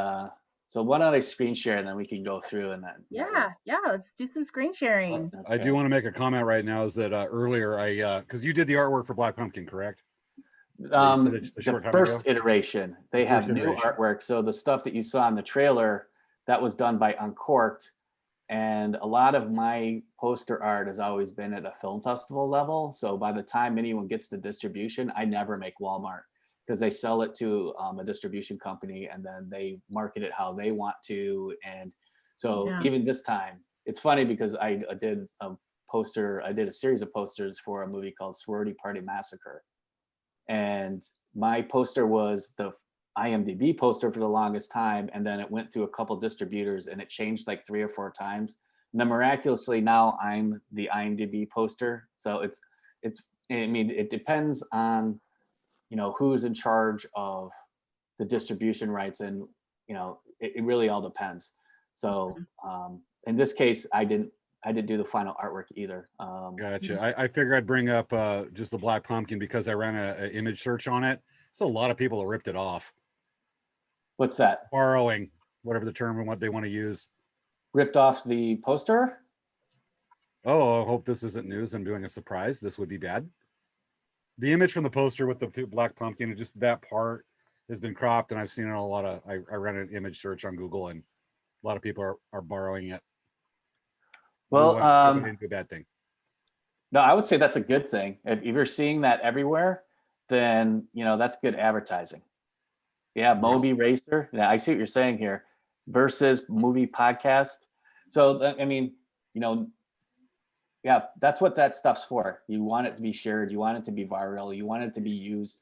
C: so why don't I screen share, and then we can go through and then.
B: Yeah, let's do some screen sharing.
A: Okay. I do want to make a comment right now, is that earlier because you did the artwork for Black Pumpkin, correct?
C: The first iteration, they have new artwork. So the stuff that you saw in the trailer, that was done by Uncorked. And a lot of my poster art has always been at a film festival level. So by the time anyone gets to distribution, I never make Walmart, because they sell it to a distribution company and then they market it how they want to. And so even this time, it's funny because I did a series of posters for a movie called Sorority Party Massacre. And my poster was the IMDb poster for the longest time. And then it went through a couple distributors and it changed like 3 or 4 times. And then miraculously now I'm the IMDb poster. So it depends on, who's in charge of the distribution rights, and, it really all depends. So in this case, I didn't do the final artwork either.
A: Gotcha. I figured I'd bring up just the Black Pumpkin because I ran an image search on it. So a lot of people have ripped it off.
C: What's that?
A: Borrowing, whatever the term and what they want to use.
C: Ripped off the poster?
A: Oh, I hope this isn't news. I'm doing a surprise. This would be bad. The image from the poster with the Black Pumpkin, and just that part, has been cropped, and I've seen it on a lot of. I ran an image search on Google, and a lot of people are borrowing it.
C: Well,
A: it wouldn't be a bad thing.
C: No, I would say that's a good thing. If you're seeing that everywhere, then that's good advertising. Yeah, Moby Racer. Yeah, I see what you're saying here. Versus movie podcast. So I mean, yeah, that's what that stuff's for. You want it to be shared. You want it to be viral. You want it to be used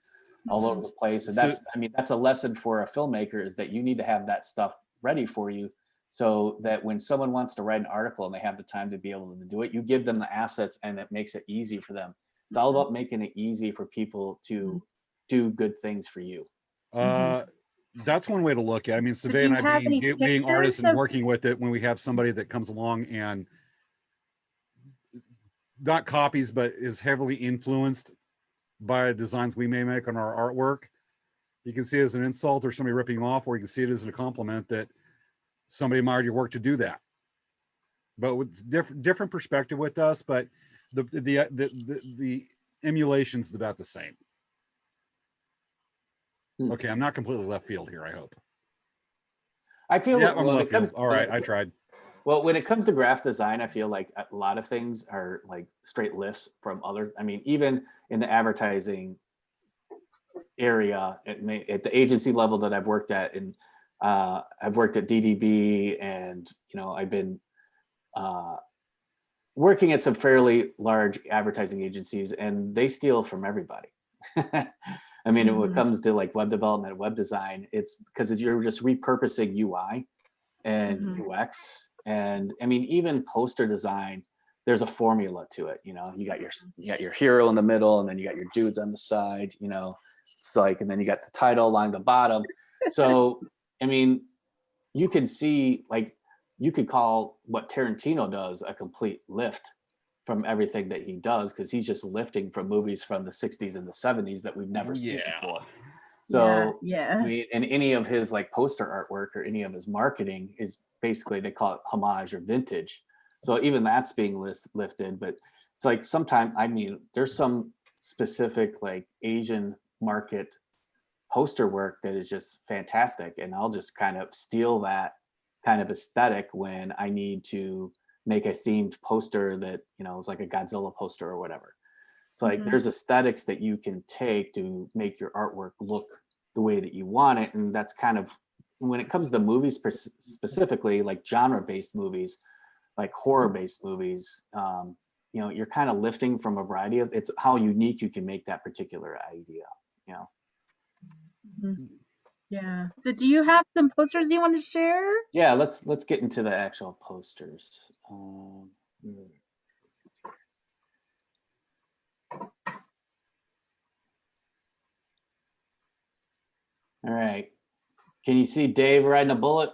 C: all over the place. And that's a lesson for a filmmaker, is that you need to have that stuff ready for you, so that when someone wants to write an article and they have the time to be able to do it, you give them the assets and it makes it easy for them. It's all about making it easy for people to do good things for you.
A: That's one way to look at it. I mean, Savannah and I being artists and working with it, when we have somebody that comes along and not copies, but is heavily influenced by designs we may make on our artwork, you can see it as an insult or somebody ripping off, or you can see it as a compliment that somebody admired your work to do that. But with different perspective with us, but the emulation's about the same. Okay, I'm not completely left field here, I hope.
C: I feel
A: yeah, I'm left field. All right, I tried.
C: Well, when it comes to graphic design, I feel like a lot of things are like straight lifts from other. I mean, even in the advertising area, at the agency level that I've worked at, and I've worked at DDB, and I've been working at some fairly large advertising agencies, and they steal from everybody. I mean, when it comes to like web development, web design, it's because you're just repurposing UI and UX. And I mean, even poster design, there's a formula to it. You got your hero in the middle, and then you got your dudes on the side. It's like, and then you got the title along the bottom. So I mean, you can see, like, you could call what Tarantino does a complete lift from everything that he does, because he's just lifting from movies from the 60s and the 70s that we've never seen before. So
B: yeah.
C: I mean, and any of his like poster artwork or any of his marketing is basically, they call it homage or vintage. So even that's being lifted. But it's like, sometimes, I mean, there's some specific like Asian market poster work that is just fantastic, and I'll just kind of steal that kind of aesthetic when I need to make a themed poster that is like a Godzilla poster or whatever. It's like there's aesthetics that you can take to make your artwork look the way that you want it. And that's kind of, when it comes to movies specifically, like genre-based movies, like horror-based movies, you're kind of lifting from a variety of, it's how unique you can make that particular idea.
B: Yeah. So do you have some posters you want to share?
C: Yeah, let's get into the actual posters. All right. Can you see Dave riding a bullet?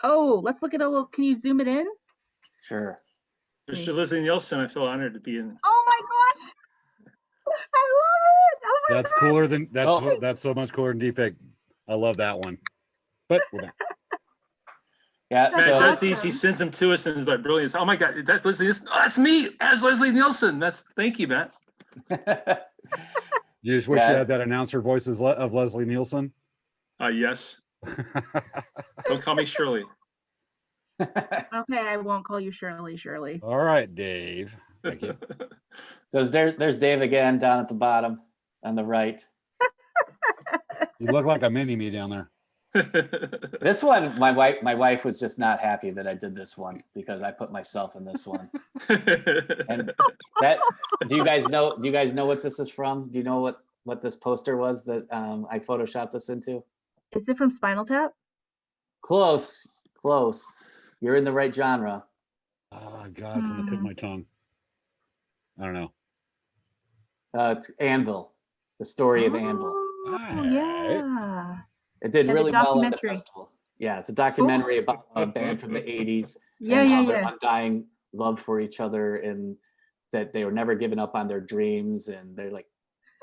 B: Oh, let's look at a little. Can you zoom it in?
C: Sure.
E: Mr. Leslie Nielsen, I feel honored to be in.
B: Oh my gosh! I love it. Oh my
A: That's
B: gosh.
A: cooler than that's so much cooler than Deepak. I love that one. But we're done.
C: Yeah,
E: Matt does these. He sends them to us, and it's like brilliant. Oh my God, that's Leslie Nielsen. Oh, that's me as Leslie Nielsen. Thank you, Matt.
A: You just wish you had that announcer voice of Leslie Nielsen?
E: Yes. Don't call me Shirley.
B: Okay, I won't call you Shirley.
A: All right, Dave. Thank you.
C: So there's Dave again down at the bottom on the right.
A: You look like a mini-me down there.
C: This one, my wife was just not happy that I did this one, because I put myself in this one. And that, do you guys know what this is from? Do you know what this poster was that I photoshopped this into?
B: Is it from Spinal Tap?
C: Close. You're in the right genre.
A: Oh God, it's on the tip of my tongue. I don't know.
C: It's Anvil, the story of Anvil.
B: Oh yeah.
C: It did really well at the festival. Yeah, it's a documentary about a band from the 80s.
B: Yeah.
C: Their undying love for each other, and that they were never giving up on their dreams. And they're like,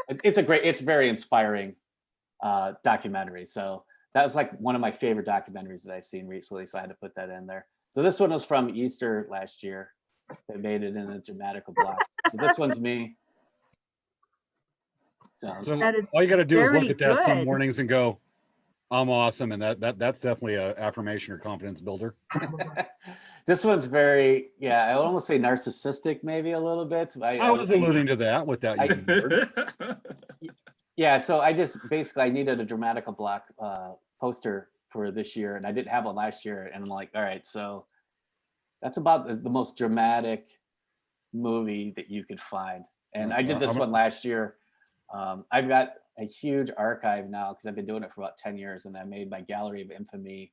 C: it's very inspiring documentary. So that was like one of my favorite documentaries that I've seen recently. So I had to put that in there. So this one was from Easter last year. They made it in a dramatical block. So this one's me.
A: So
B: That is
A: all you got to do is look
B: very
A: at that some
B: good.
A: mornings and go, I'm awesome. And that's definitely a affirmation or confidence builder.
C: This one's very, I would almost say narcissistic, maybe a little bit.
A: I was alluding to that without using the word.
C: Yeah, so I needed a Dramatical Block poster for this year, and I didn't have one last year. And I'm like, all right, so that's about the most dramatic movie that you could find. And I did this one last year. I've got a huge archive now because I've been doing it for about 10 years, and I made my Gallery of Infamy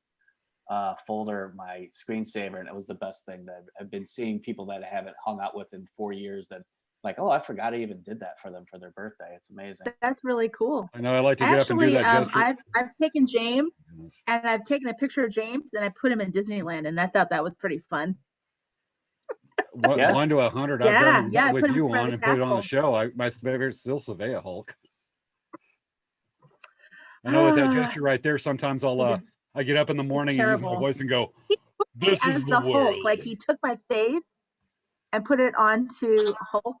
C: folder my screensaver, and it was the best thing that I've been seeing people that I haven't hung out with in 4 years that like, oh, I forgot I even did that for them for their birthday. It's amazing.
B: That's really cool.
A: I know I like to get up and do that gesture.
B: I've taken James and I've taken a picture of James and I put him in Disneyland, and I thought that was pretty fun.
A: 1 to 100.
B: Yeah,
A: I've done
B: yeah, I
A: it with
B: put him
A: you
B: in front
A: on
B: of
A: and
B: the
A: put it on the
B: castle.
A: show. My favorite is still Savea Hulk. I know with that gesture right there, sometimes I get up in the morning and use my voice and go, this is the
B: Hulk.
A: world.
B: Like he took my face and put it onto Hulk,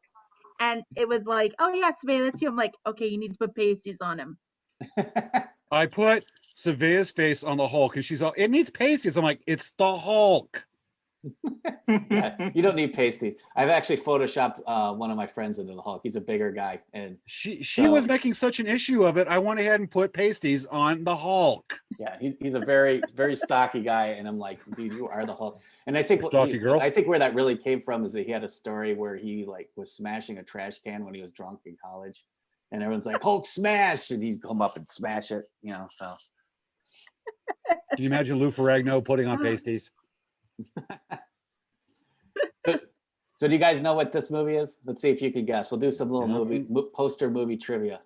B: and it was like, oh yeah, Savannah, that's you. I'm like, okay, you need to put pasties on him.
A: I put Savea's face on the Hulk, and she's all, it needs pasties. I'm like, it's the Hulk.
C: You don't need pasties. I've actually photoshopped one of my friends into the Hulk. He's a bigger guy, and
A: she was making such an issue of it. I went ahead and put pasties on the Hulk.
C: Yeah, he's a very stocky guy, and I'm like, dude, you are the Hulk. And I think
A: I
C: think where that really came from is that he had a story where he like was smashing a trash can when he was drunk in college, and everyone's like, Hulk smash, and he'd come up and smash it, So
A: Can you imagine Lou Ferrigno putting on pasties?
C: So do you guys know what this movie is? Let's see if you can guess. We'll do some little poster movie trivia.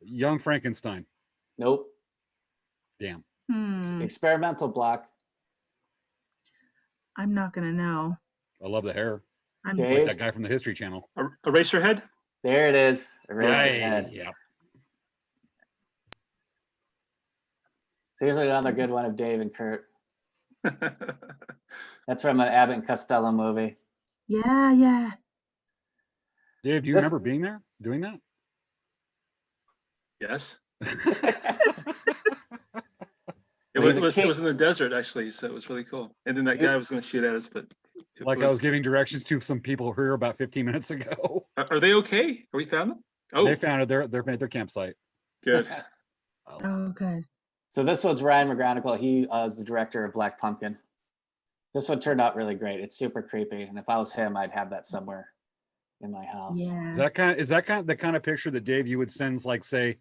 A: Young Frankenstein.
C: Nope.
A: Damn.
C: Experimental Block.
B: I'm not gonna know.
A: I love the hair.
B: I'm
A: like that guy from the History Channel.
E: Eraserhead?
C: There it is. Eraserhead.
A: Yeah.
C: So here's another good one of Dave and Kurt. That's from an Abbott and Costello movie.
B: Yeah.
A: Dave, do you remember being there, doing that?
E: Yes. It was in the desert, actually, so it was really cool. And then that guy was going to shoot at us, but
A: I was giving directions to some people here about 15 minutes ago.
E: Are they okay? Are we found them? Oh,
A: they found it. They're made their campsite.
E: Good.
B: Oh, good.
C: So this one's Ryan McGranicle. He is the director of Black Pumpkin. This one turned out really great. It's super creepy, and if I was him, I'd have that somewhere in my house.
B: Yeah.
A: Is that kind of the kind of picture that Dave you would send, like, say,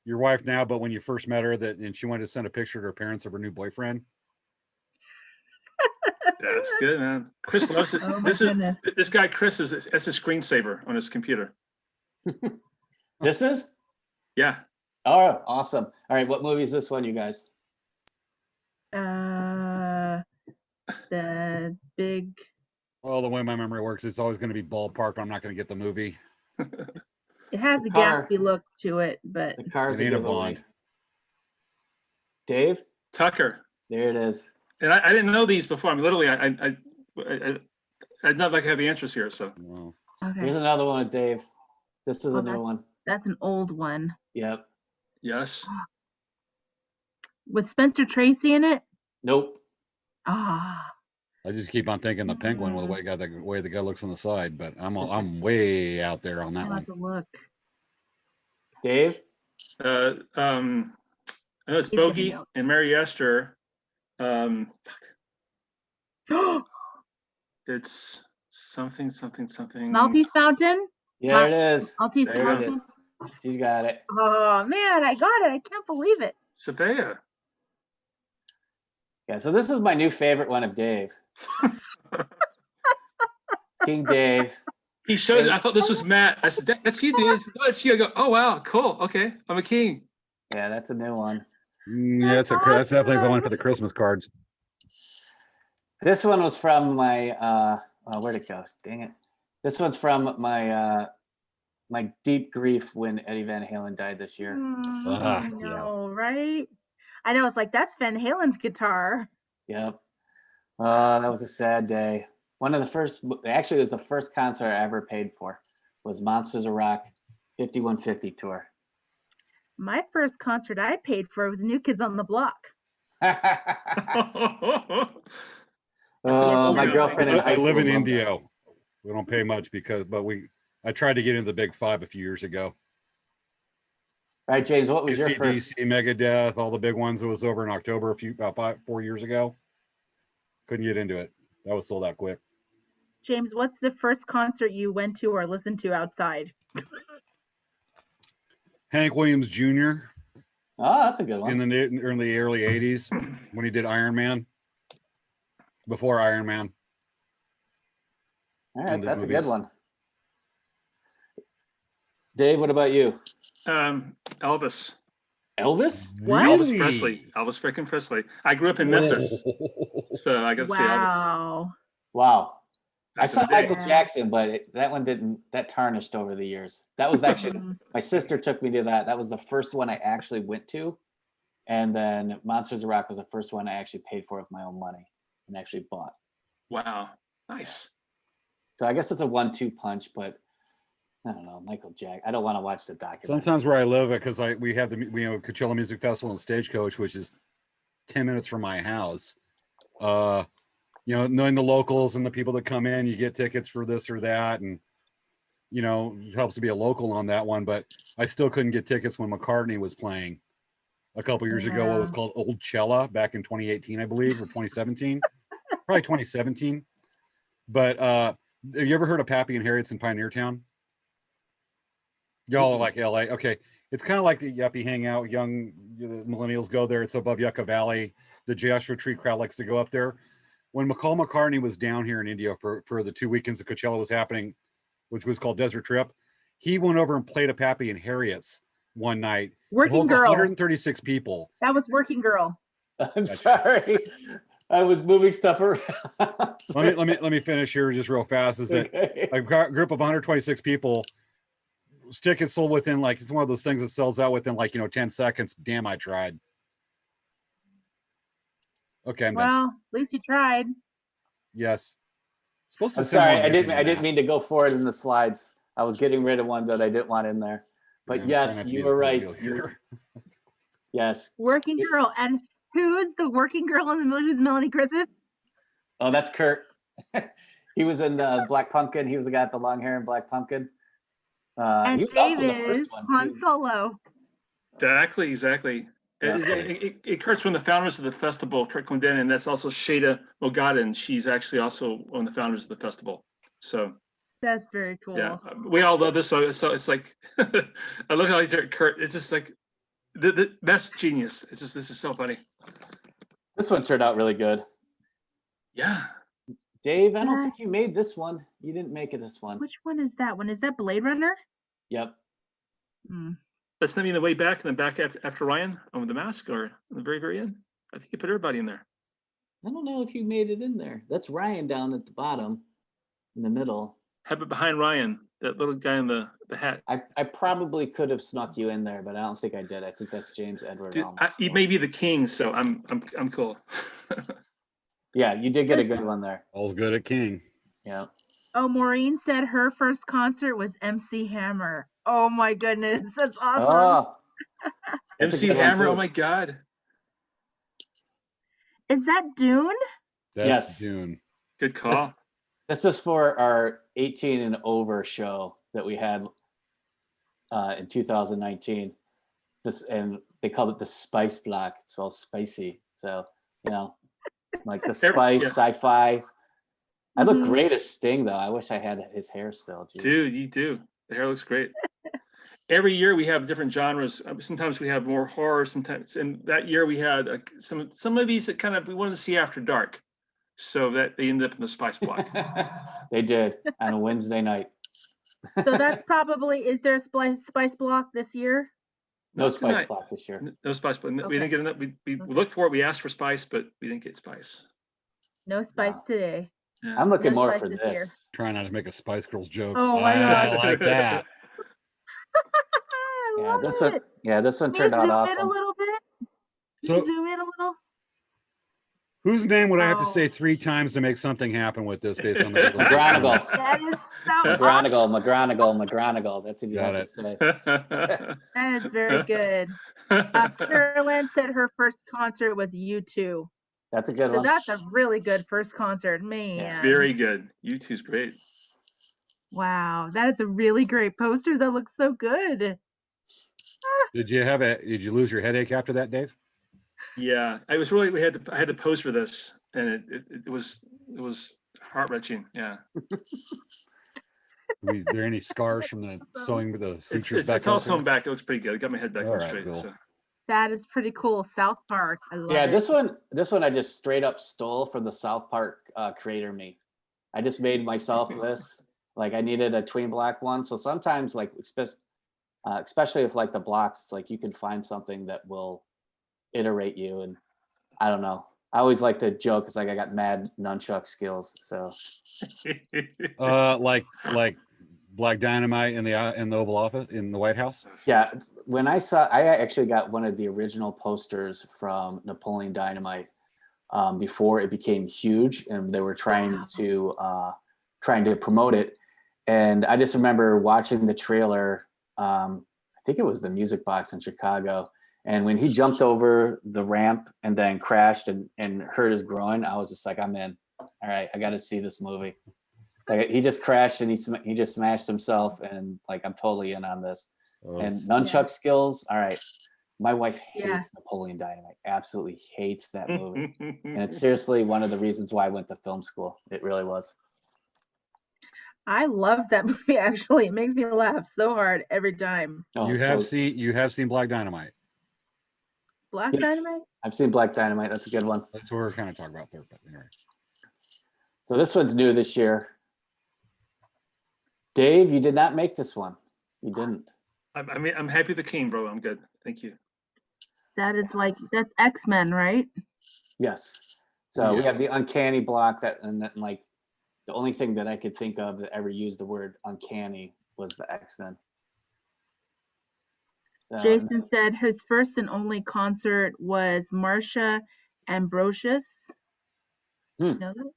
A: your wife now, but when you first met her, and she wanted to send a picture to her parents of her new boyfriend?
E: That's good, man. Chris loves it.
B: Oh,
E: This guy Chris that's a screensaver on his computer.
C: This is?
E: Yeah.
C: Oh, awesome. All right, what movie is this one, you guys?
B: The big.
A: Well, the way my memory works, it's always going to be ballpark. I'm not going to get the movie.
B: It has a gappy look to it, but
C: the car's
A: a Bond.
C: Dave?
E: Tucker.
C: There it is.
E: And I didn't know these before. I mean, literally, I'd not like to have the answers here. So
B: okay.
C: Here's another one with Dave. This is a new one.
B: That's an old one.
C: Yep.
E: Yes.
B: Was Spencer Tracy in it?
C: Nope.
B: Ah.
A: I just keep on thinking the Penguin with the way the guy looks on the side, but I'm way out there on that
B: I'll
A: one.
B: have to look.
C: Dave?
E: I know it's Bogey and Mary Esther. It's something.
B: Maltese Fountain?
C: Yeah, it is.
B: Maltese
C: There
B: Fountain.
C: it is. She's got it.
B: Oh man, I got it. I can't believe it.
E: Savea.
C: Yeah, so this is my new favorite one of Dave. King Dave.
E: He showed it. I thought this was Matt. I said, that's you, dude. Oh, it's you. I go, oh wow, cool. Okay, I'm a king.
C: Yeah, that's a new one.
A: Yeah, that's definitely the one for the Christmas cards.
C: This one was from my where'd it go? Dang it. This one's from my my deep grief when Eddie Van Halen died this year.
B: I know, right? I know, it's like, that's Van Halen's guitar.
C: Yep. That was a sad day. One of the first, actually it was the first concert I ever paid for, was Monsters of Rock 5150 tour.
B: My first concert I paid for was New Kids on the Block.
C: My girlfriend in high
A: I
C: school
A: live in
C: loved
A: India.
C: that.
A: We don't pay much I tried to get into the Big Five a few years ago.
C: All right, James, what was your first?
A: DC, Megadeth, all the big ones. It was over in October about 4 years ago. Couldn't get into it. That was sold out quick.
B: James, what's the first concert you went to or listened to outside?
A: Hank Williams Jr.
C: Oh, that's a good one.
A: In the early 80s when he did Iron Man. Before Iron Man.
C: All right, that's a good one. Dave, what about you?
E: Elvis.
C: Elvis?
B: What?
E: Elvis Presley. Elvis freaking Presley. I grew up in Memphis, so I got to see Elvis.
C: Wow. I
E: Back in
C: saw
E: the day.
C: Michael Jackson, but that tarnished over the years. That was actually, my sister took me to that. That was the first one I actually went to. And then Monsters of Rock was the first one I actually paid for with my own money and actually bought.
E: Wow. Nice.
C: So I guess it's a 1-2 punch, but I don't know, Michael Jackson. I don't want to watch the documentary.
A: Sometimes where I live, because we have the Coachella Music Festival and Stagecoach, which is 10 minutes from my house. Knowing the locals and the people that come in, you get tickets for this or that, and it helps to be a local on that one. But I still couldn't get tickets when McCartney was playing a couple years ago. What was called Old Cella back in 2018, I believe, or 2017, probably 2017. But have you ever heard of Pappy and Harriet's in Pioneer Town? Y'all are like LA. Okay. It's kind of like the yuppie hangout. Young millennials go there. It's above Yucca Valley. The Joshua Tree crowd likes to go up there. When McCartney was down here in India for the 2 weekends that Coachella was happening, which was called Desert Trip, he went over and played a Pappy and Harriet's one night.
B: Working Girl.
A: 136 people.
B: That was Working Girl.
C: I'm sorry. I was moving stuff around.
A: let me finish here just real fast. Is that a group of 126 people, tickets sold within it's one of those things that sells out within 10 seconds. Damn, I tried. Okay, I'm done.
B: Well, at least you tried.
A: Yes.
C: I'm sorry, I didn't mean to go forward in the slides. I was getting rid of one that I didn't want in there. But yes, you were right. Yes.
B: Working Girl. And who's the working girl in the middle? Who's Melanie Griffith?
C: Oh, that's Kurt. He was in Black Pumpkin. He was the guy with the long hair in Black Pumpkin.
B: And Dave is Han Solo.
E: Exactly.
C: Yeah.
E: It Kurt's one of the founders of the festival, Kurt Clendenin, and that's also Shada Mogadden. She's actually also one of the founders of the festival. So
B: that's very cool.
E: Yeah, we all love this. So it's like, I look how Kurt. It's just like that's genius. It's just, this is so funny.
C: This one turned out really good.
E: Yeah.
C: Dave, I don't think you made this one. You didn't make it this one.
B: Which one is that one? Is that Blade Runner?
C: Yep.
E: That's not even the way back and then back after Ryan on the mask, or in the very, very end. I think you put everybody in there.
C: I don't know if you made it in there. That's Ryan down at the bottom, in the middle.
E: Have it behind Ryan, that little guy in the hat.
C: I probably could have snuck you in there, but I don't think I did. I think that's James Edward.
E: He may be the king, so I'm cool.
C: Yeah, you did get a good one there.
A: All's good at King.
C: Yeah.
B: Oh, Maureen said her first concert was MC Hammer. Oh my goodness, that's awesome.
C: Oh,
E: MC Hammer, oh my God.
B: Is that Dune?
A: That's Dune.
E: Good call.
C: This is for our 18 and over show that we had in 2019. And they called it the Spice Block. It's all spicy. So, like the spice, sci-fi. I look great as Sting, though. I wish I had his hair still. Geez.
E: Dude, you do. The hair looks great. Every year we have different genres. Sometimes we have more horror. Sometimes, and that year we had some of these that we wanted to see after dark, so that they ended up in the Spice Block.
C: They did on a Wednesday night.
B: So that's probably. Is there a Spice Block this year?
C: No Spice Block this year.
E: No Spice Block.
B: Okay.
E: We didn't get enough. We looked for it. We asked for Spice, but we didn't get Spice.
B: No Spice today.
E: Yeah.
C: I'm looking more for
B: this
C: this.
B: year.
A: Trying not to make a Spice Girls joke.
B: Oh,
A: I like that.
C: This one turned out awesome.
B: Zoom in a little bit.
A: So,
B: zoom in a little.
A: Whose name would I have to
B: Oh.
A: say 3 times to make something happen with this based on the
C: McGonagall.
B: That is so
C: McGonagall. That's what you
A: Got
C: have
A: it.
C: to say.
B: That is very good. Carolyn said her first concert was U2.
C: That's a good
B: So
C: one.
B: that's a really good first concert, man.
C: Yeah.
E: Very good. U2's great.
B: Wow, that is a really great poster. That looks so good.
A: Did you lose your headache after that, Dave?
E: Yeah, I had to pose for this, and it was heart-wrenching. Yeah.
A: There any scars from the sewing the sutures back?
E: It's all sewn back. It was pretty good. It got my head back on straight.
A: Cool.
E: So.
B: That is pretty cool. South Park. I love it.
C: Yeah, this one I just straight up stole from the South Park creator me. I just made myself this. Like I needed a tween black one. So sometimes like especially if like the blocks, it's like you can find something that will iterate you. And I don't know. I always like to joke. It's like I got mad nunchuck skills. So
A: like Black Dynamite in the Oval Office in the White House.
C: Yeah, when I actually got one of the original posters from Napoleon Dynamite before it became huge, and they were trying to promote it. And I just remember watching the trailer. I think it was the Music Box in Chicago. And when he jumped over the ramp and then crashed and hurt his groin, I was just like, I'm in. All right, I got to see this movie. Like he just crashed and he just smashed himself, and like I'm totally in on this. And nunchuck skills. All right, my wife hates Napoleon Dynamite. Absolutely hates that movie, and it's seriously one of the reasons why I went to film school. It really was.
B: I love that movie. Actually, it makes me laugh so hard every time.
C: Oh,
A: you have seen Black Dynamite.
B: Black Dynamite?
C: I've seen Black Dynamite. That's a good one.
A: That's what we're kind of talking about there. But anyway.
C: So this one's new this year. Dave, you did not make this one. You didn't.
E: I'm happy the king, bro. I'm good. Thank you.
B: That's X-Men, right?
C: Yes. So we have the uncanny block and then like the only thing that I could think of that ever used the word uncanny was the X-Men. So,
B: Jason said his first and only concert was Marsha Ambrosius. You know that?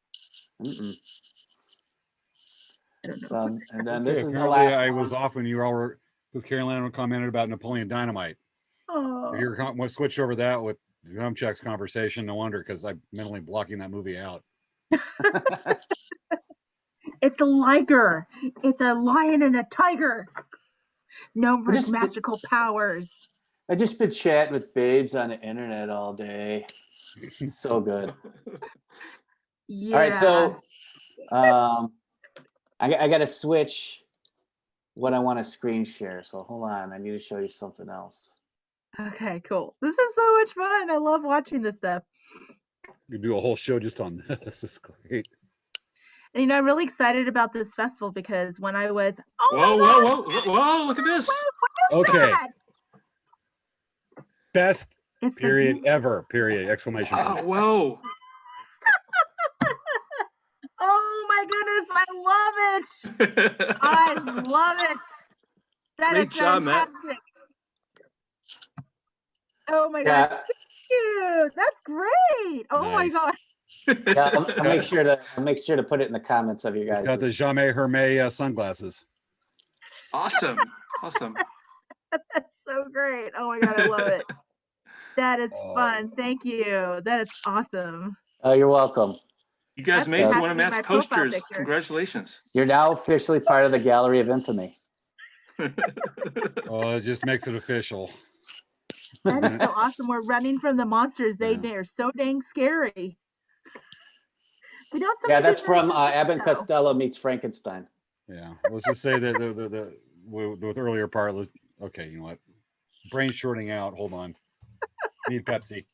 B: I don't know.
C: And then this is the
A: apparently
C: last
A: I
C: one.
A: was off when you all were with Carolina commented about Napoleon Dynamite.
B: Oh.
A: If you're going to switch over that with Nunchuck's conversation, no wonder, because I'm mentally blocking that movie out.
B: It's a liger. It's a lion and a tiger. No magical powers.
C: I just been chatting with babes on the internet all day. So good.
B: Yeah.
C: All right, so I got to switch what I want to screen share. So hold on, I need to show you something else.
B: Okay, cool. This is so much fun. I love watching this stuff.
A: You do a whole show just on this. This is great.
B: And I'm really excited about this festival because when I was
E: whoa, look at this.
A: Okay. Best period ever, period, exclamation point.
E: Oh, whoa.
B: Oh my goodness, I love it. I love it. That
E: Great
B: is
E: job, Matt.
B: fantastic. Oh my gosh, thank you. That's great. Oh my gosh.
C: Yeah, I'll make sure to put it in the comments of you guys.
A: It's got the Jamais Hermes sunglasses.
E: Awesome.
B: That's so great. Oh my God, I love it. That is fun. Thank you. That is awesome.
C: Oh, you're welcome.
E: You guys made one of Matt's posters. Congratulations.
C: You're now officially part of the Gallery of Infamy.
A: Oh, it just makes it official.
B: That is so awesome. We're running from the monsters. They are so dang scary.
C: Yeah, that's from Abbott and Costello meets Frankenstein.
A: Yeah, let's just say that the earlier part. Okay, you know what? Brain shorting out. Hold on. Need Pepsi.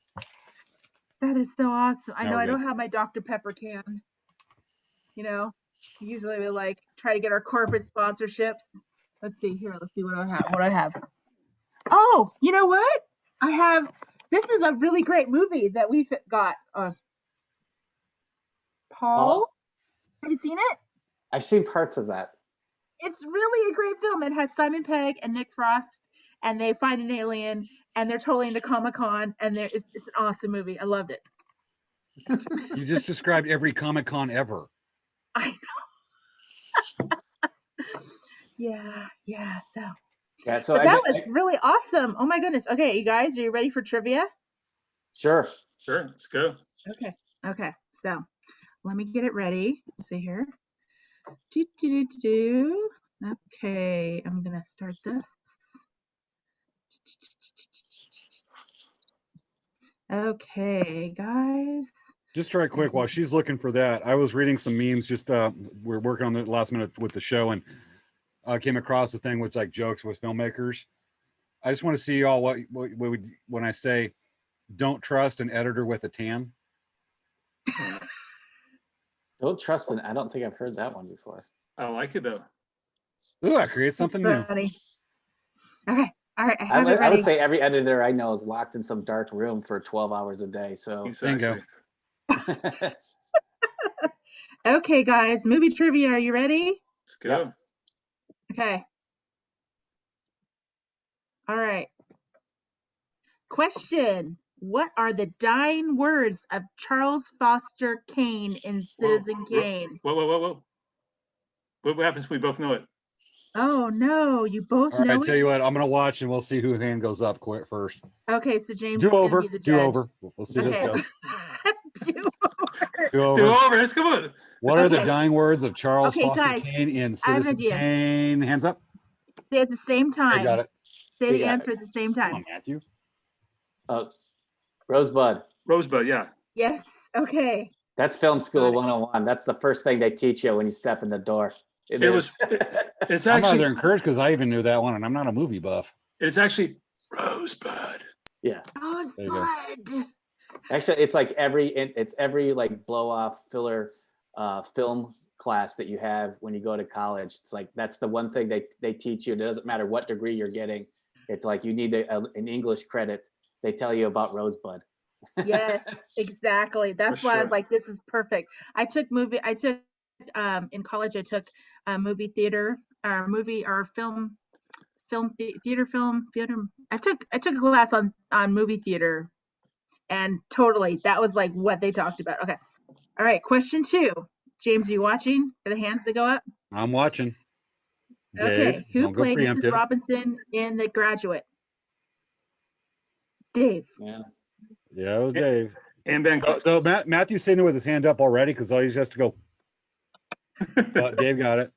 B: That is so awesome. I
A: Now
B: know
A: we're
B: I don't
A: good.
B: have my Dr. Pepper can. You know, usually we like try to get our corporate sponsorships. Let's see here. Let's see what I have. What I have. Oh, you know what? I have. This is a really great movie that we've got. Paul, have you seen it?
C: I've seen parts of that.
B: It's really a great film. It has Simon Pegg and Nick Frost, and they find an alien, and they're totally into Comic-Con, and it's an awesome movie. I loved it.
A: You just described every Comic-Con ever.
B: I know. Yeah. So.
C: Yeah. So
B: But that was really awesome. Oh my goodness. Okay, you guys, are you ready for trivia?
C: Sure.
E: Let's go.
B: Okay. So let me get it ready. Let's see here. Okay, I'm gonna start this. Okay, guys.
A: Just try quick while she's looking for that. I was reading some memes. Just we're working on the last minute with the show, and came across the thing with like jokes with filmmakers. I just want to see y'all what when I say don't trust an editor with a tan.
C: Don't trust an. I don't think I've heard that one before.
E: I like it though.
A: Ooh, I create something new.
B: Okay. All right.
C: I would say every editor I know is locked in some dark room for 12 hours a day. So
E: exactly.
A: Bingo.
B: Okay, guys. Movie trivia. Are you ready?
E: Let's go. Yep.
B: Okay. All right. Question. What are the dying words of Charles Foster Kane in Citizen Kane?
E: Whoa. What happens if we both know it?
B: Oh, no. You both
A: All right,
B: know
A: I tell you what, I'm going to watch and we'll see who hand goes up quick first.
B: Okay, so James
A: do
B: is
A: over.
B: be the
A: Do
B: judge.
A: over. We'll see this goes.
B: Do over.
A: Do over.
E: Let's go.
A: What are the dying words of Charles Foster
B: guys,
A: Kane in
B: I have an
A: Citizen
B: idea.
A: Kane? Hands up.
B: Say at the same time.
A: I got it.
B: Say the answer at the same time.
A: Come on, Matthew.
C: Rosebud.
E: Rosebud, yeah.
B: Yes. Okay.
C: That's film school 101. That's the first thing they teach you when you step in the door.
E: It's
A: I'm
E: actually
A: rather encouraged because I even knew that one, and I'm not a movie buff.
E: It's actually Rosebud.
C: Yeah.
B: Rosebud.
C: Actually, it's like every like blow off filler film class that you have when you go to college. It's like that's the one thing they teach you. It doesn't matter what degree you're getting. It's like you need an English credit. They tell you about Rosebud.
B: Yes, exactly. That's why I was like, this is perfect. I took in college. I took movie theater, film. I took a class on movie theater, and totally that was like what they talked about. Okay, all right. Question 2, James, are you watching for the hands to go up?
A: I'm watching.
B: Okay,
A: Dave,
B: who played Mrs. Robinson in The Graduate? Dave.
A: Yeah, it was Dave.
E: And Ben.
A: So Matthew's sitting there with his hand up already because all he has to go. Dave got it.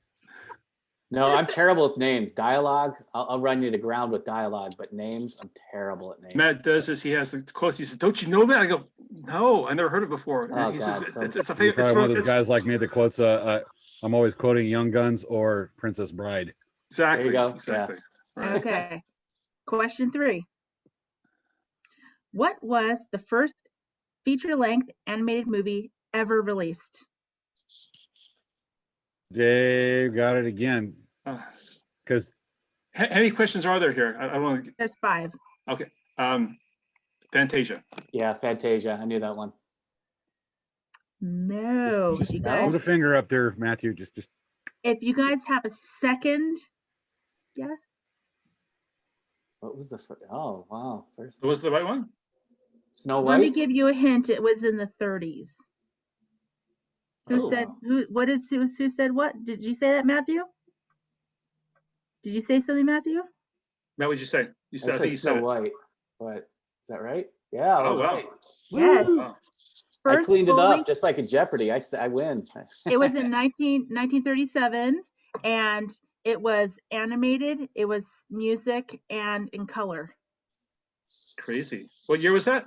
C: No, I'm terrible with names. Dialogue, I'll run you to ground with dialogue, but names, I'm terrible at names.
E: Matt does this. He has the quotes. He says, "Don't you know that?" I go, "No, I never heard it before."
C: Oh,
E: he
C: God,
E: says, "It's a
A: You're
E: favorite."
A: probably one of those guys like me that quotes. I'm always quoting Young Guns or Princess Bride.
E: Exactly.
C: There you go.
E: Exactly.
C: Yeah.
E: Right.
B: Okay. Question 3. What was the first feature-length animated movie ever released?
A: Dave got it again. Because
E: How many questions are there here? I want to.
B: There's 5.
E: Okay. Fantasia.
C: Yeah, Fantasia. I knew that one.
B: No,
A: just
B: you guys.
A: put a finger up there, Matthew. Just.
B: If you guys have a second guess.
C: What was the first? Oh, wow. First.
E: What was the right one?
C: Snow White.
B: Let me give you a hint. It was in the 30s. Who said who? What did who said what? Did you say that, Matthew? Did you say something, Matthew?
E: Matt, what'd you say? You said
C: I
E: think you
C: Snow
E: said
C: White. What? Is that right? Yeah, I was right.
B: Yes.
E: Wow.
C: I cleaned it up just like a Jeopardy. I win.
B: It was in 1937, and it was animated. It was music and in color.
E: Crazy. What year was that?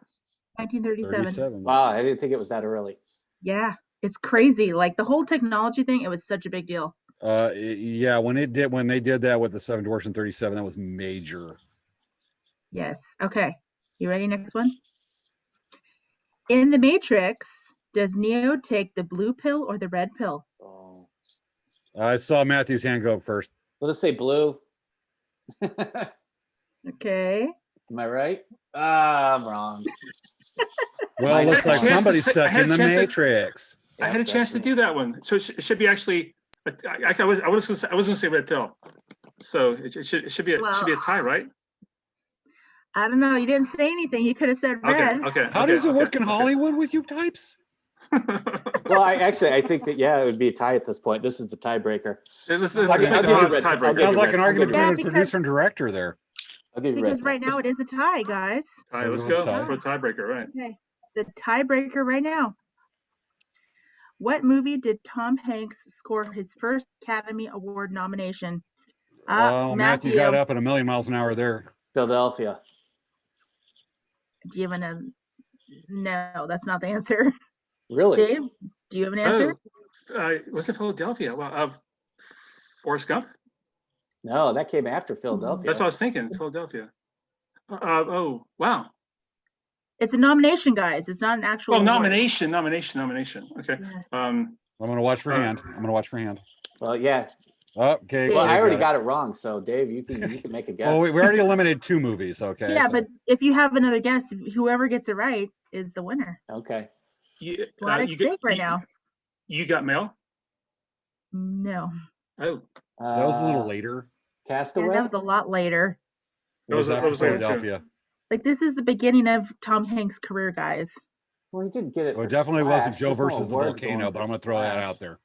B: 1937.
C: Wow, I didn't think it was that early.
B: Yeah, it's crazy. Like the whole technology thing, it was such a big deal.
A: Yeah, when they did that with the Seven Dwarfs in 37, that was major.
B: Yes. Okay. You ready? Next one. In The Matrix, does Neo take the blue pill or the red pill?
C: Oh.
A: I saw Matthew's hand go up first.
C: Let's say blue.
B: Okay.
C: Am I right? I'm wrong.
A: Well, it looks like somebody's stuck in the Matrix.
E: I had a chance to do that one, so it should be actually. I was going to say red pill, so it should be a tie, right?
B: I don't know. You didn't say anything. You could have said red.
E: Okay.
A: How does it work in Hollywood with you types?
C: Well, I think that it would be a tie at this point. This is the tiebreaker.
E: Let's
C: I'll give you red.
E: tiebreaker.
A: Sounds like an argument
B: Yeah,
A: between the producer and director there.
C: I'll give you
B: Because
C: red.
B: right now it is a tie, guys.
E: All right, let's go for a tiebreaker, right?
B: Okay, the tiebreaker right now. What movie did Tom Hanks score his first Academy Award nomination?
A: Oh, Matthew got up at 1,000,000 miles an hour there.
C: Philadelphia.
B: Do you have No, that's not the answer.
C: Really?
B: Dave, do you have an answer?
E: Was it Philadelphia? Well, Forrest Gump?
C: No, that came after Philadelphia.
E: That's what I was thinking. Philadelphia. Oh, wow.
B: It's a nomination, guys. It's not an actual.
E: Oh,
B: award.
E: nomination. Okay.
B: Yes.
A: I'm gonna watch for hand.
C: Well, yeah.
A: Okay.
C: Well, I already got it wrong, so Dave, you can make a guess.
A: Oh, we already eliminated 2 movies. Okay.
B: Yeah, but if you have another guess, whoever gets it right is the winner.
C: Okay.
E: You,
B: A lot at stake right now.
E: You got mail?
B: No.
E: Oh.
A: That was a little later.
C: Castaway?
B: Yeah, that was a lot later.
A: That was after Philadelphia.
B: Like, this is the beginning of Tom Hanks' career, guys.
C: Well, he didn't get it.
A: Well, it definitely wasn't Joe
C: There's no
A: versus the
C: awards
A: volcano,
C: going
A: but
C: for
A: I'm going to throw that
C: Splash.
A: out there.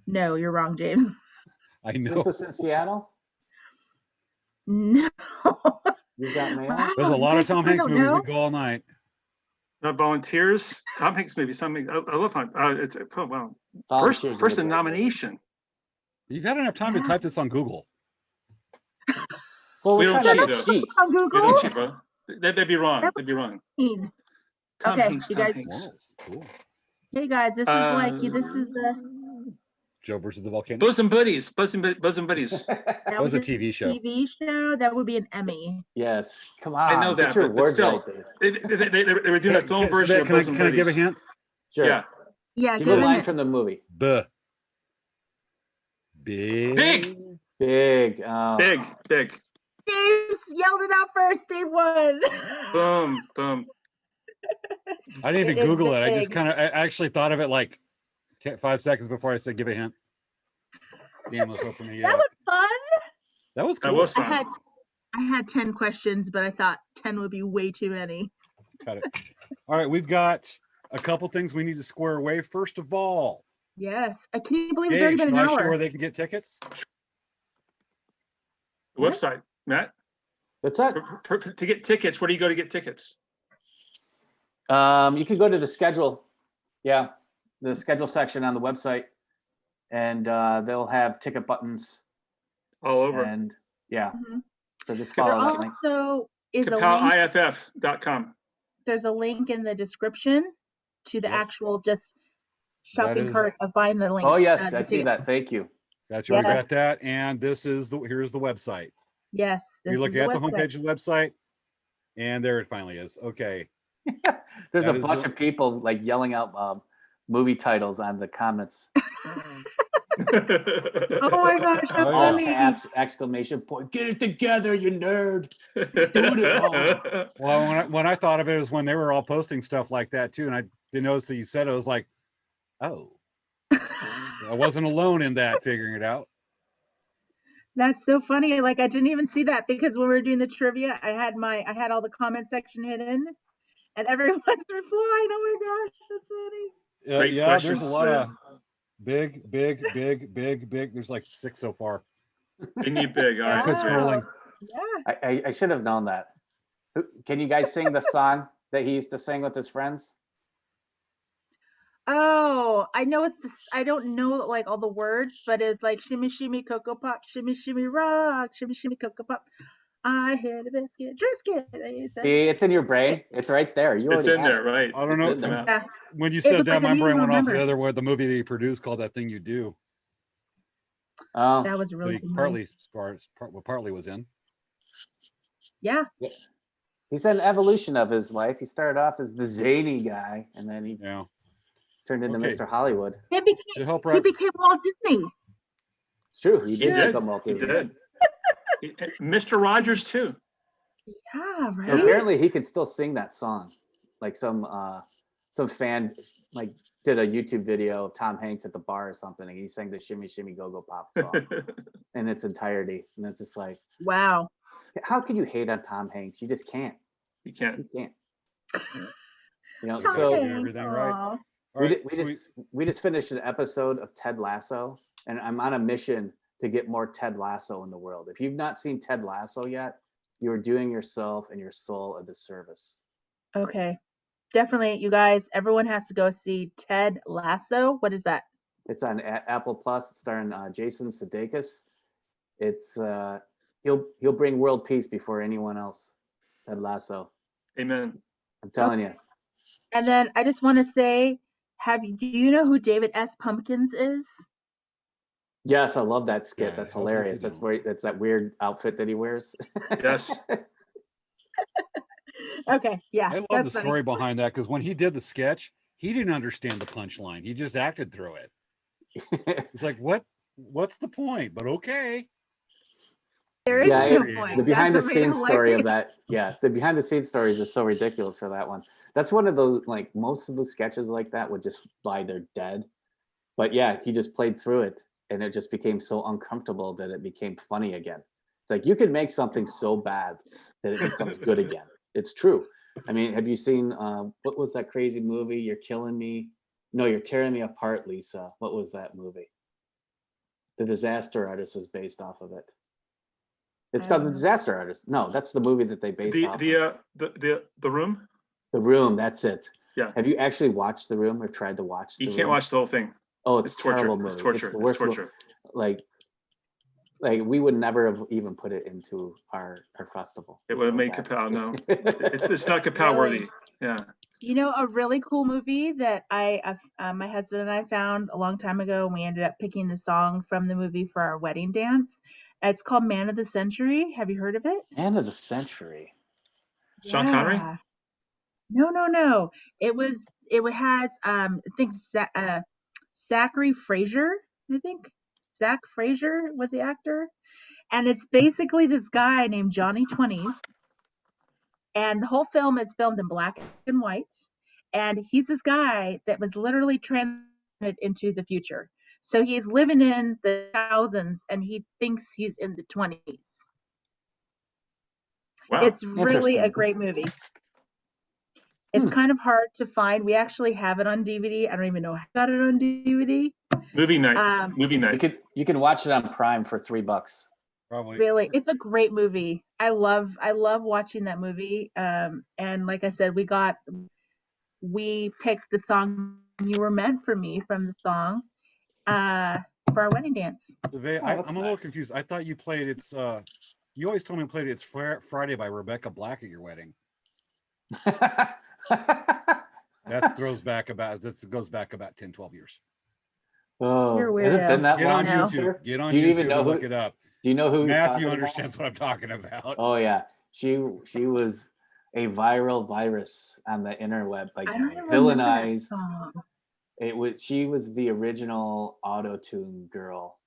B: No, you're wrong, James.
A: I know.
C: Sleepless in Seattle?
B: No.
C: You got mail?
B: Wow,
A: There's a lot of Tom
B: I
A: Hanks
B: don't
A: movies.
B: know.
A: We go all night.
E: Volunteers. Tom Hanks movie. Something. I love him. It's wow.
C: Volunteers
E: First
C: is a
E: in
C: great
E: nomination.
A: You've had enough time to type this on Google.
C: Well,
E: We
C: we're
E: don't
C: trying
E: cheat,
C: to
E: though.
C: cheat.
B: On
E: We
B: Google?
E: don't cheat, bro. They'd be wrong. They'd be wrong. Tom
B: Okay,
E: Hanks,
B: you
E: Tom
B: guys.
E: Hanks.
A: Whoa, cool.
B: Hey, guys, this is this is the.
A: Joe versus the volcano.
E: Bosom Buddies. Bosom Buddies.
B: That
A: was a TV show.
B: TV show. That would be an Emmy.
C: Yes. Come on.
E: I know
C: Get
E: that,
C: your
E: but
C: words
E: still,
C: right, Dave.
E: they were doing a film version of Bosom
A: Can I give a
E: Buddies.
A: hint?
C: Sure.
E: Yeah.
B: Yeah,
C: Give
B: give
C: a
B: a
C: line
B: hint.
C: from the movie.
A: Buh. Big.
E: Big.
C: Big.
E: Big.
B: Dave yelled it out first. Dave won.
E: Boom.
A: I didn't
B: It
A: even
B: is
A: Google it. I just
B: big.
A: I actually thought of it like 5 seconds before I said give a hint. Damn, let's hope for me.
B: That was fun.
A: That was cool.
E: That was fun.
B: I had 10 questions, but I thought 10 would be way too many.
A: Got it. All right, we've got a couple things we need to square away. First of all,
B: Yes. Can you believe it's already
A: Gage,
B: been
A: can
B: an
A: I share
B: hour?
A: where they can get tickets?
E: The website, Matt.
C: What's that?
E: To get tickets, where do you go to get tickets?
C: You can go to the schedule. Yeah. The schedule section on the website. And they'll have ticket buttons.
E: All over.
C: And yeah.
B: Mhm.
C: So just
B: There
C: follow that link.
B: also is a link.
E: CapalIFF.com.
B: There's a link in the description to the actual just shopping
A: is-
B: cart of find the link.
C: Oh, yes.
B: to
C: I see
B: get-
C: that. Thank you.
A: Gotcha. We
B: Yes.
A: got that. And this is here's the website.
B: Yes. This
A: You look
B: is
A: at the
B: website.
A: homepage of the website, and there it finally is. Okay.
C: There's
A: That
C: a
A: is
C: bunch
A: the-
C: of people like yelling out movie titles on the comments.
B: Oh my gosh, how
A: Oh, yeah.
C: All
B: funny.
C: caps, exclamation point. Get it together, you nerd. Do it at home.
A: Well, when I thought of it, was when they were all posting stuff like that too, and I didn't notice that you said it. I was like, oh, I wasn't alone in that figuring it out.
B: That's so funny. Like, I didn't even see that because when we were doing the trivia, I had all the comment section hidden and everyone's replying. Oh my gosh, that's funny.
E: Great
A: Yeah,
E: questions.
A: there's a lot of big. There's like 6 so far.
E: They need big. All right.
A: Quit scrolling.
B: Yeah.
C: I should have known that. Can you guys sing the song that he used to sing with his friends?
B: Oh, I know it's this. I don't know like all the words, but it's like shimmy shimmy cocoa pop, shimmy shimmy rock, shimmy shimmy cocoa pop. I hit a biscuit, Trisket.
C: See, it's in your brain. It's right there. You
E: It's
C: already
E: in
C: have
E: there,
C: it.
E: right?
A: I don't know.
C: It's in there.
B: Yeah.
A: When you
B: It
A: said
B: was
A: that,
B: like I
A: my
B: didn't
A: brain
B: even
A: went off to
B: remember.
A: the other where the movie that he produced called That Thing You Do.
C: Oh,
B: That was a
A: That
B: really
A: he
B: good movie.
A: partly was in.
B: Yeah.
C: he's an evolution of his life. He started off as the zany guy, and then he
A: Yeah.
C: turned into
A: Okay.
C: Mr. Hollywood.
B: He became,
A: To help
B: he
A: wrap,
B: became Walt Disney.
C: It's true. He
E: He
C: did
E: did.
C: become Walt
E: He
C: Disney.
E: did. Mr. Rogers too.
B: Yeah, right.
C: So apparently he could still sing that song. Like some fan like did a YouTube video of Tom Hanks at the bar or something, and he sang the Shimmy Shimmy Go Go Pop song in its entirety. And it's just like,
B: Wow.
C: how can you hate on Tom Hanks? You just can't.
E: You can't.
C: You can't. You know,
B: Tom
C: so
B: Hanks,
A: everything right.
B: aw.
A: All right,
C: We just finished an episode of Ted Lasso, and I'm on a mission to get more Ted Lasso in the world. If you've not seen Ted Lasso yet, you're doing yourself and your soul a disservice.
B: Okay. Definitely, you guys, everyone has to go see Ted Lasso. What is that?
C: It's on Apple Plus. It's starring Jason Sudeikis. It's he'll bring world peace before anyone else. Ted Lasso.
E: Amen.
C: I'm telling you.
B: And then I just want to say, do you know who David S. Pumpkins is?
C: Yes, I love that skit.
A: Yeah,
C: That's
A: how could you
C: hilarious. That's
A: don't?
C: that's that weird outfit that he wears.
E: Yes.
B: Okay, yeah,
A: I love
B: that's
A: the
B: funny.
A: story behind that because when he did the sketch, he didn't understand the punchline. He just acted through it. It's like, what's the point? But okay.
B: There is no point.
C: The behind the
B: That's what made it
C: scenes story of
B: hilarious.
C: that. Yeah, the behind the scenes stories is so ridiculous for that one. That's one of those, like, most of the sketches like that would just lie there dead. But yeah, he just played through it, and it just became so uncomfortable that it became funny again. It's like you can make something so bad that it becomes good again. It's true. I mean, have you seen what was that crazy movie? You're killing me. No, you're tearing me apart, Lisa. What was that movie? The Disaster Artist was based off of it. It's called The Disaster Artist. No, that's the movie that they based off of.
E: The Room.
C: The Room. That's it.
E: Yeah.
C: Have you actually watched The Room or tried to watch The
E: You
C: Room?
E: can't watch the whole thing.
C: Oh, it's
E: torture.
C: terrible movie.
E: It's torture.
C: It's the worst movie.
E: torture.
C: Like we would never have even put it into our festival.
E: It
C: It's
E: would have
C: so
E: made
C: bad.
E: Capal. No, it's not Capal
B: Really?
E: worthy. Yeah.
B: You know, a really cool movie that my husband and I found a long time ago, and we ended up picking the song from the movie for our wedding dance. It's called Man of the Century. Have you heard of it?
C: Man of the Century.
E: Sean Connery?
B: Yeah. No. It has I think Zachary Fraser, I think. Zach Fraser was the actor. And it's basically this guy named Johnny 20s. And the whole film is filmed in black and white. And he's this guy that was literally translated into the future. So he's living in the thousands and he thinks he's in the 20s.
E: Wow.
B: It's really a
C: Interesting.
B: great movie. It's kind of hard to find. We actually have it on DVD. I don't even know how I got it on DVD.
E: Movie night. Movie night.
C: You can watch it on Prime for $3.
A: Probably.
B: Really, it's a great movie. I love watching that movie. And like I said, we picked the song "You Were Meant for Me" from the song for our wedding dance.
A: I'm a little confused. I thought you played it's you always told me you played It's Friday by Rebecca Black at your wedding. That goes back about 10, 12 years.
C: Oh,
B: You're
C: has it been that
A: Get
C: long?
A: on
C: now,
A: YouTube.
C: sir?
A: Get on
C: Do you
A: YouTube
C: even know
A: and
C: who,
A: look it up.
C: Do you know who
A: Matthew understands what I'm talking about?
C: Oh yeah, she was a viral virus on the interweb, like
B: I don't even
C: villainized.
B: remember that song.
C: She was the original auto-tune girl,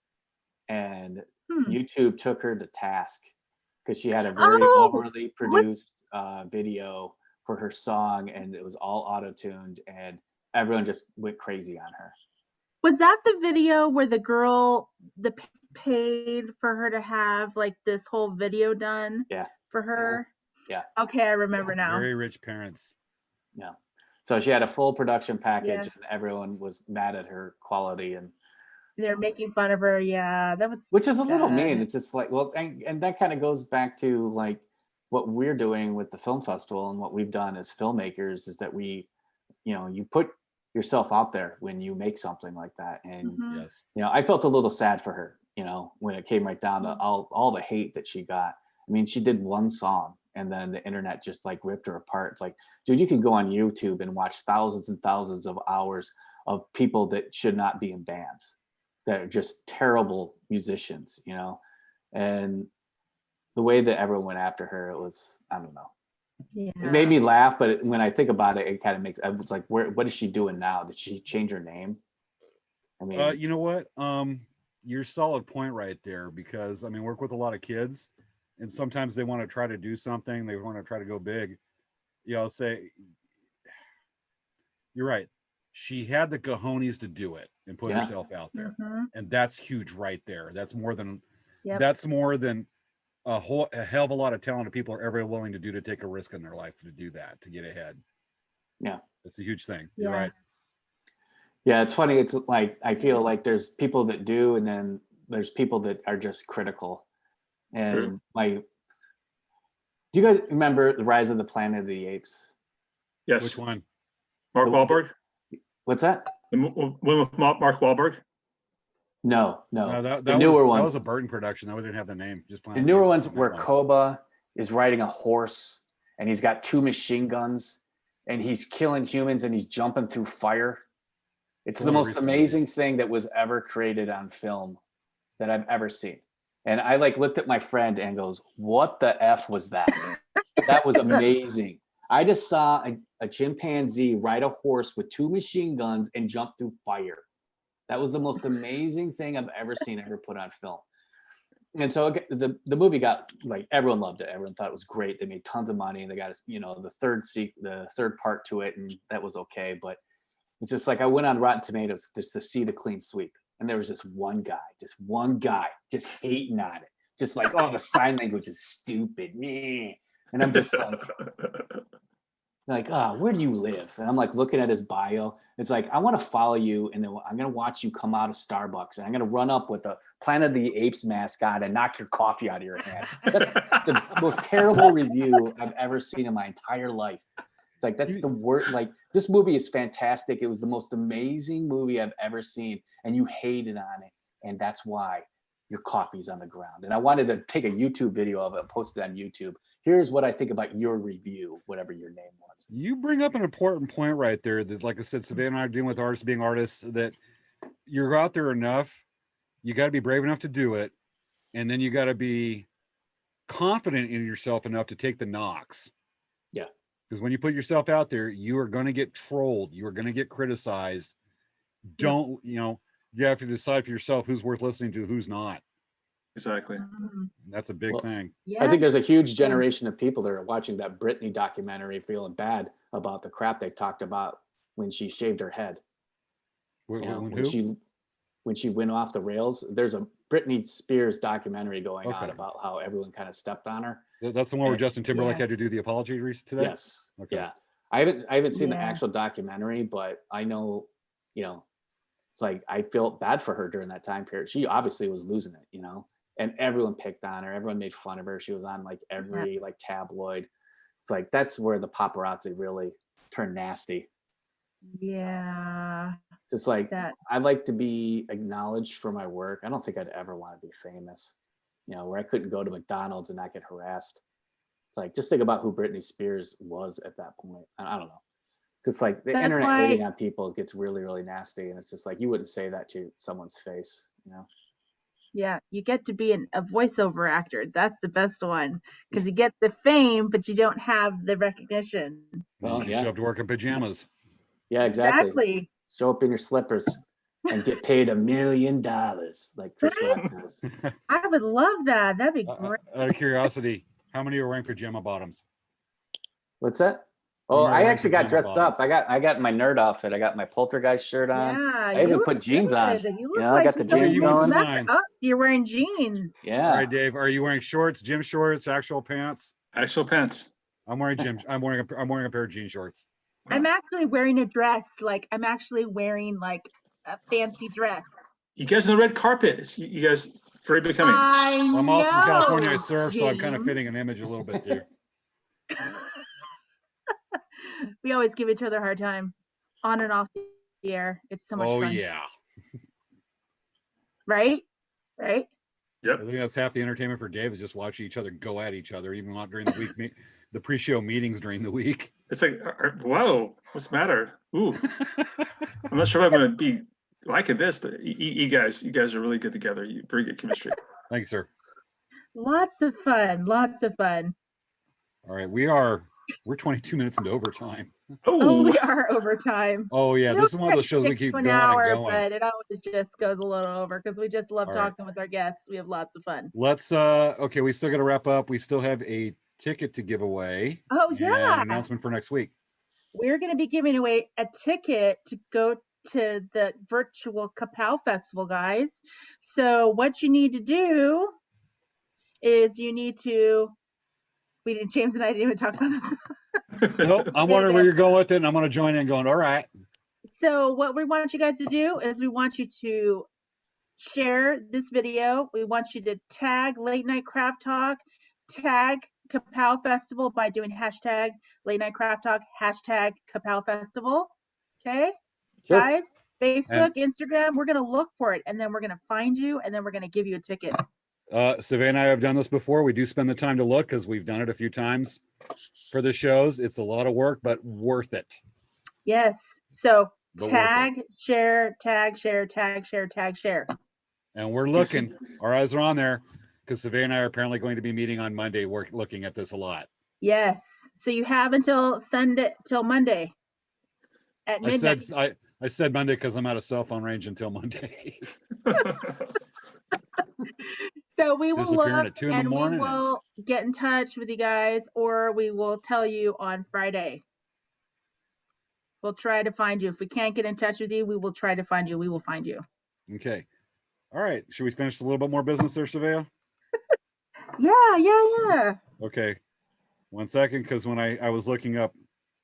C: and YouTube took her to task because she had a very overly produced video for her song, and it was all auto-tuned, and everyone just went crazy on her.
B: Was that the video where the girl paid for her to have like this whole video done?
C: Yeah.
B: For her?
C: Yeah.
B: Okay, I remember now.
A: Very rich parents.
C: Yeah. So she had a full production package,
B: Yeah.
C: and everyone was mad at her quality, and
B: they're making fun of her. Yeah, that was
C: which is a little
B: sad.
C: mean. It's just like, well, and that kind of goes back to like what we're doing with the film festival and what we've done as filmmakers is that we, you put yourself out there when you make something like that. And
A: yes,
C: I felt a little sad for her, when it came right down to all the hate that she got. I mean, she did one song and then the internet just like ripped her apart. It's like, dude, you can go on YouTube and watch thousands and thousands of hours of people that should not be in bands, that are just terrible musicians, and the way that everyone went after her, it was, I don't know.
B: Yeah.
C: It made me laugh, but when I think about it, it kind of makes, I was like, what is she doing now? Did she change her name? I mean,
A: you know what? You're a solid point right there, because I mean, work with a lot of kids, and sometimes they want to try to do something, they want to try to go big. Say, you're right. She had the cojones to do it and put herself out there, and that's huge right there. That's more than a hell of a lot of talented people are ever willing to do, to take a risk in their life to do that, to get ahead.
C: Yeah,
A: it's a huge thing. You're right.
C: Yeah, it's funny. It's like I feel like there's people that do, and then there's people that are just critical. And do you guys remember the Rise of the Planet of the Apes?
E: Yes.
A: Which one?
E: Mark Wahlberg.
C: What's that?
E: The one with Mark Wahlberg.
C: No.
A: That
C: the newer ones.
A: That was a Burton production. I didn't have the name. Just
C: the newer ones where Koba is riding a horse and he's got 2 machine guns and he's killing humans and he's jumping through fire. It's the most amazing thing that was ever created on film that I've ever seen. And I like looked at my friend and goes, "What the F was that?" That was amazing. I just saw a chimpanzee ride a horse with 2 machine guns and jump through fire. That was the most amazing thing I've ever seen ever put on film. And so the movie got, like, everyone loved it. Everyone thought it was great. They made tons of money and they got, the third part to it, and that was okay. But it's just like I went on Rotten Tomatoes just to see the clean sweep. And there was this one guy just hating on it. Just like, oh, the sign language is stupid. And I'm just like, oh, where do you live? And I'm like looking at his bio. It's like, I want to follow you, and then I'm going to watch you come out of Starbucks, and I'm going to run up with a Planet of the Apes mascot and knock your coffee out of your hand. That's the most terrible review I've ever seen in my entire life. It's like, that's the worst. Like, this movie is fantastic. It was the most amazing movie I've ever seen, and you hated on it, and that's why your coffee's on the ground. And I wanted to take a YouTube video of it and post it on YouTube. Here's what I think about your review, whatever your name was.
A: You bring up an important point right there. That, like I said, Savannah and I are dealing with artists being artists, that you're out there enough. You got to be brave enough to do it. And then you got to be confident in yourself enough to take the knocks.
C: Yeah.
A: Because when you put yourself out there, you are going to get trolled. You are going to get criticized. You have to decide for yourself who's worth listening to, who's not.
E: Exactly.
A: That's a big thing.
C: I think there's a huge generation of people that are watching that Britney documentary feeling bad about the crap they talked about when she shaved her head. When she went off the rails. There's a Britney Spears documentary going on about how everyone kind of stepped on her.
A: That's the one where Justin Timberlake had to do the apology today?
C: Yes. Okay. Yeah. I haven't seen the actual documentary, but I know, it's like I felt bad for her during that time period. She obviously was losing it, and everyone picked on her. Everyone made fun of her. She was on like every like tabloid. It's like, that's where the paparazzi really turned nasty.
B: Yeah.
C: It's just like, I like to be acknowledged for my work. I don't think I'd ever want to be famous, where I couldn't go to McDonald's and not get harassed. It's like, just think about who Britney Spears was at that point. I don't know. It's like the internet hating on people gets really, really nasty. And it's just like, you wouldn't say that to someone's face,
B: Yeah, you get to be a voiceover actor. That's the best one, because you get the fame, but you don't have the recognition.
A: Well, you show up to work in pajamas.
C: Yeah, exactly. Show up in your slippers and get paid $1 million like Chris Rock does.
B: I would love that. That'd be great.
A: Out of curiosity, how many are wearing pajama bottoms?
C: What's that? Oh, I actually got dressed up. I got my nerd outfit. I got my poltergeist shirt on.
B: Yeah,
C: I even put jeans on. I got the jeans going.
B: You're wearing jeans.
C: Yeah.
A: All right, Dave. Are you wearing shorts, gym shorts, actual pants?
E: Actual pants.
A: I'm wearing I'm wearing a pair of jean shorts.
B: I'm actually wearing a dress. Like, I'm actually wearing like a fancy dress.
E: You guys on the red carpet. You guys very becoming.
A: I'm also from California. I surf, so I'm kind of fitting an image a little bit too.
B: We always give each other a hard time on and off the air. It's so much fun.
A: Oh yeah.
B: Right?
E: Yep.
A: I think that's half the entertainment for Dave, is just watching each other go at each other, even not during the week, the pre-show meetings during the week.
E: It's like, whoa, what's the matter? Ooh. I'm not sure if I'm going to be liking this, but you guys are really good together. You very good chemistry.
A: Thank you, sir.
B: Lots of fun. Lots of fun.
A: All right, we're 22 minutes into overtime.
B: Oh, we are overtime.
A: Oh yeah, this is one of those shows we keep going and going.
B: But it always just goes a little over because we just love talking with our guests. We have lots of fun.
A: Let's okay, we still got to wrap up. We still have a ticket to give away.
B: Oh yeah.
A: And an announcement for next week.
B: We're going to be giving away a ticket to go to the virtual Kapow Festival, guys. So what you need to do is James and I didn't even talk about this.
A: Nope, I'm wondering where you're going with it, and I'm going to join in going, all right.
B: So what we want you guys to do is we want you to share this video. We want you to tag Late Night Craft Talk, tag Kapow Festival by doing hashtag Late Night Craft Talk, hashtag Kapow Festival. Okay,
C: Sure.
B: guys, Facebook, Instagram, we're going to look for it and then we're going to find you and then we're going to give you a ticket.
A: Savannah and I have done this before. We do spend the time to look because we've done it a few times for the shows. It's a lot of work, but worth it.
B: Yes. So
A: But
B: tag, share, tag, share, tag, share, tag, share.
A: And we're looking. Our eyes are on there because Savannah and I are apparently going to be meeting on Monday. We're looking at this a lot.
B: Yes. So you have until Monday at midnight.
A: I said Monday because I'm out of cell phone range until Monday.
B: So we will
A: Disappearing
B: look
A: at 2 in the
B: and we
A: morning.
B: will get in touch with you guys, or we will tell you on Friday. We'll try to find you. If we can't get in touch with you, we will try to find you. We will find you.
A: Okay. All right. Should we finish a little bit more business there, Savannah?
B: Yeah.
A: Okay. 1 second, because when I was looking up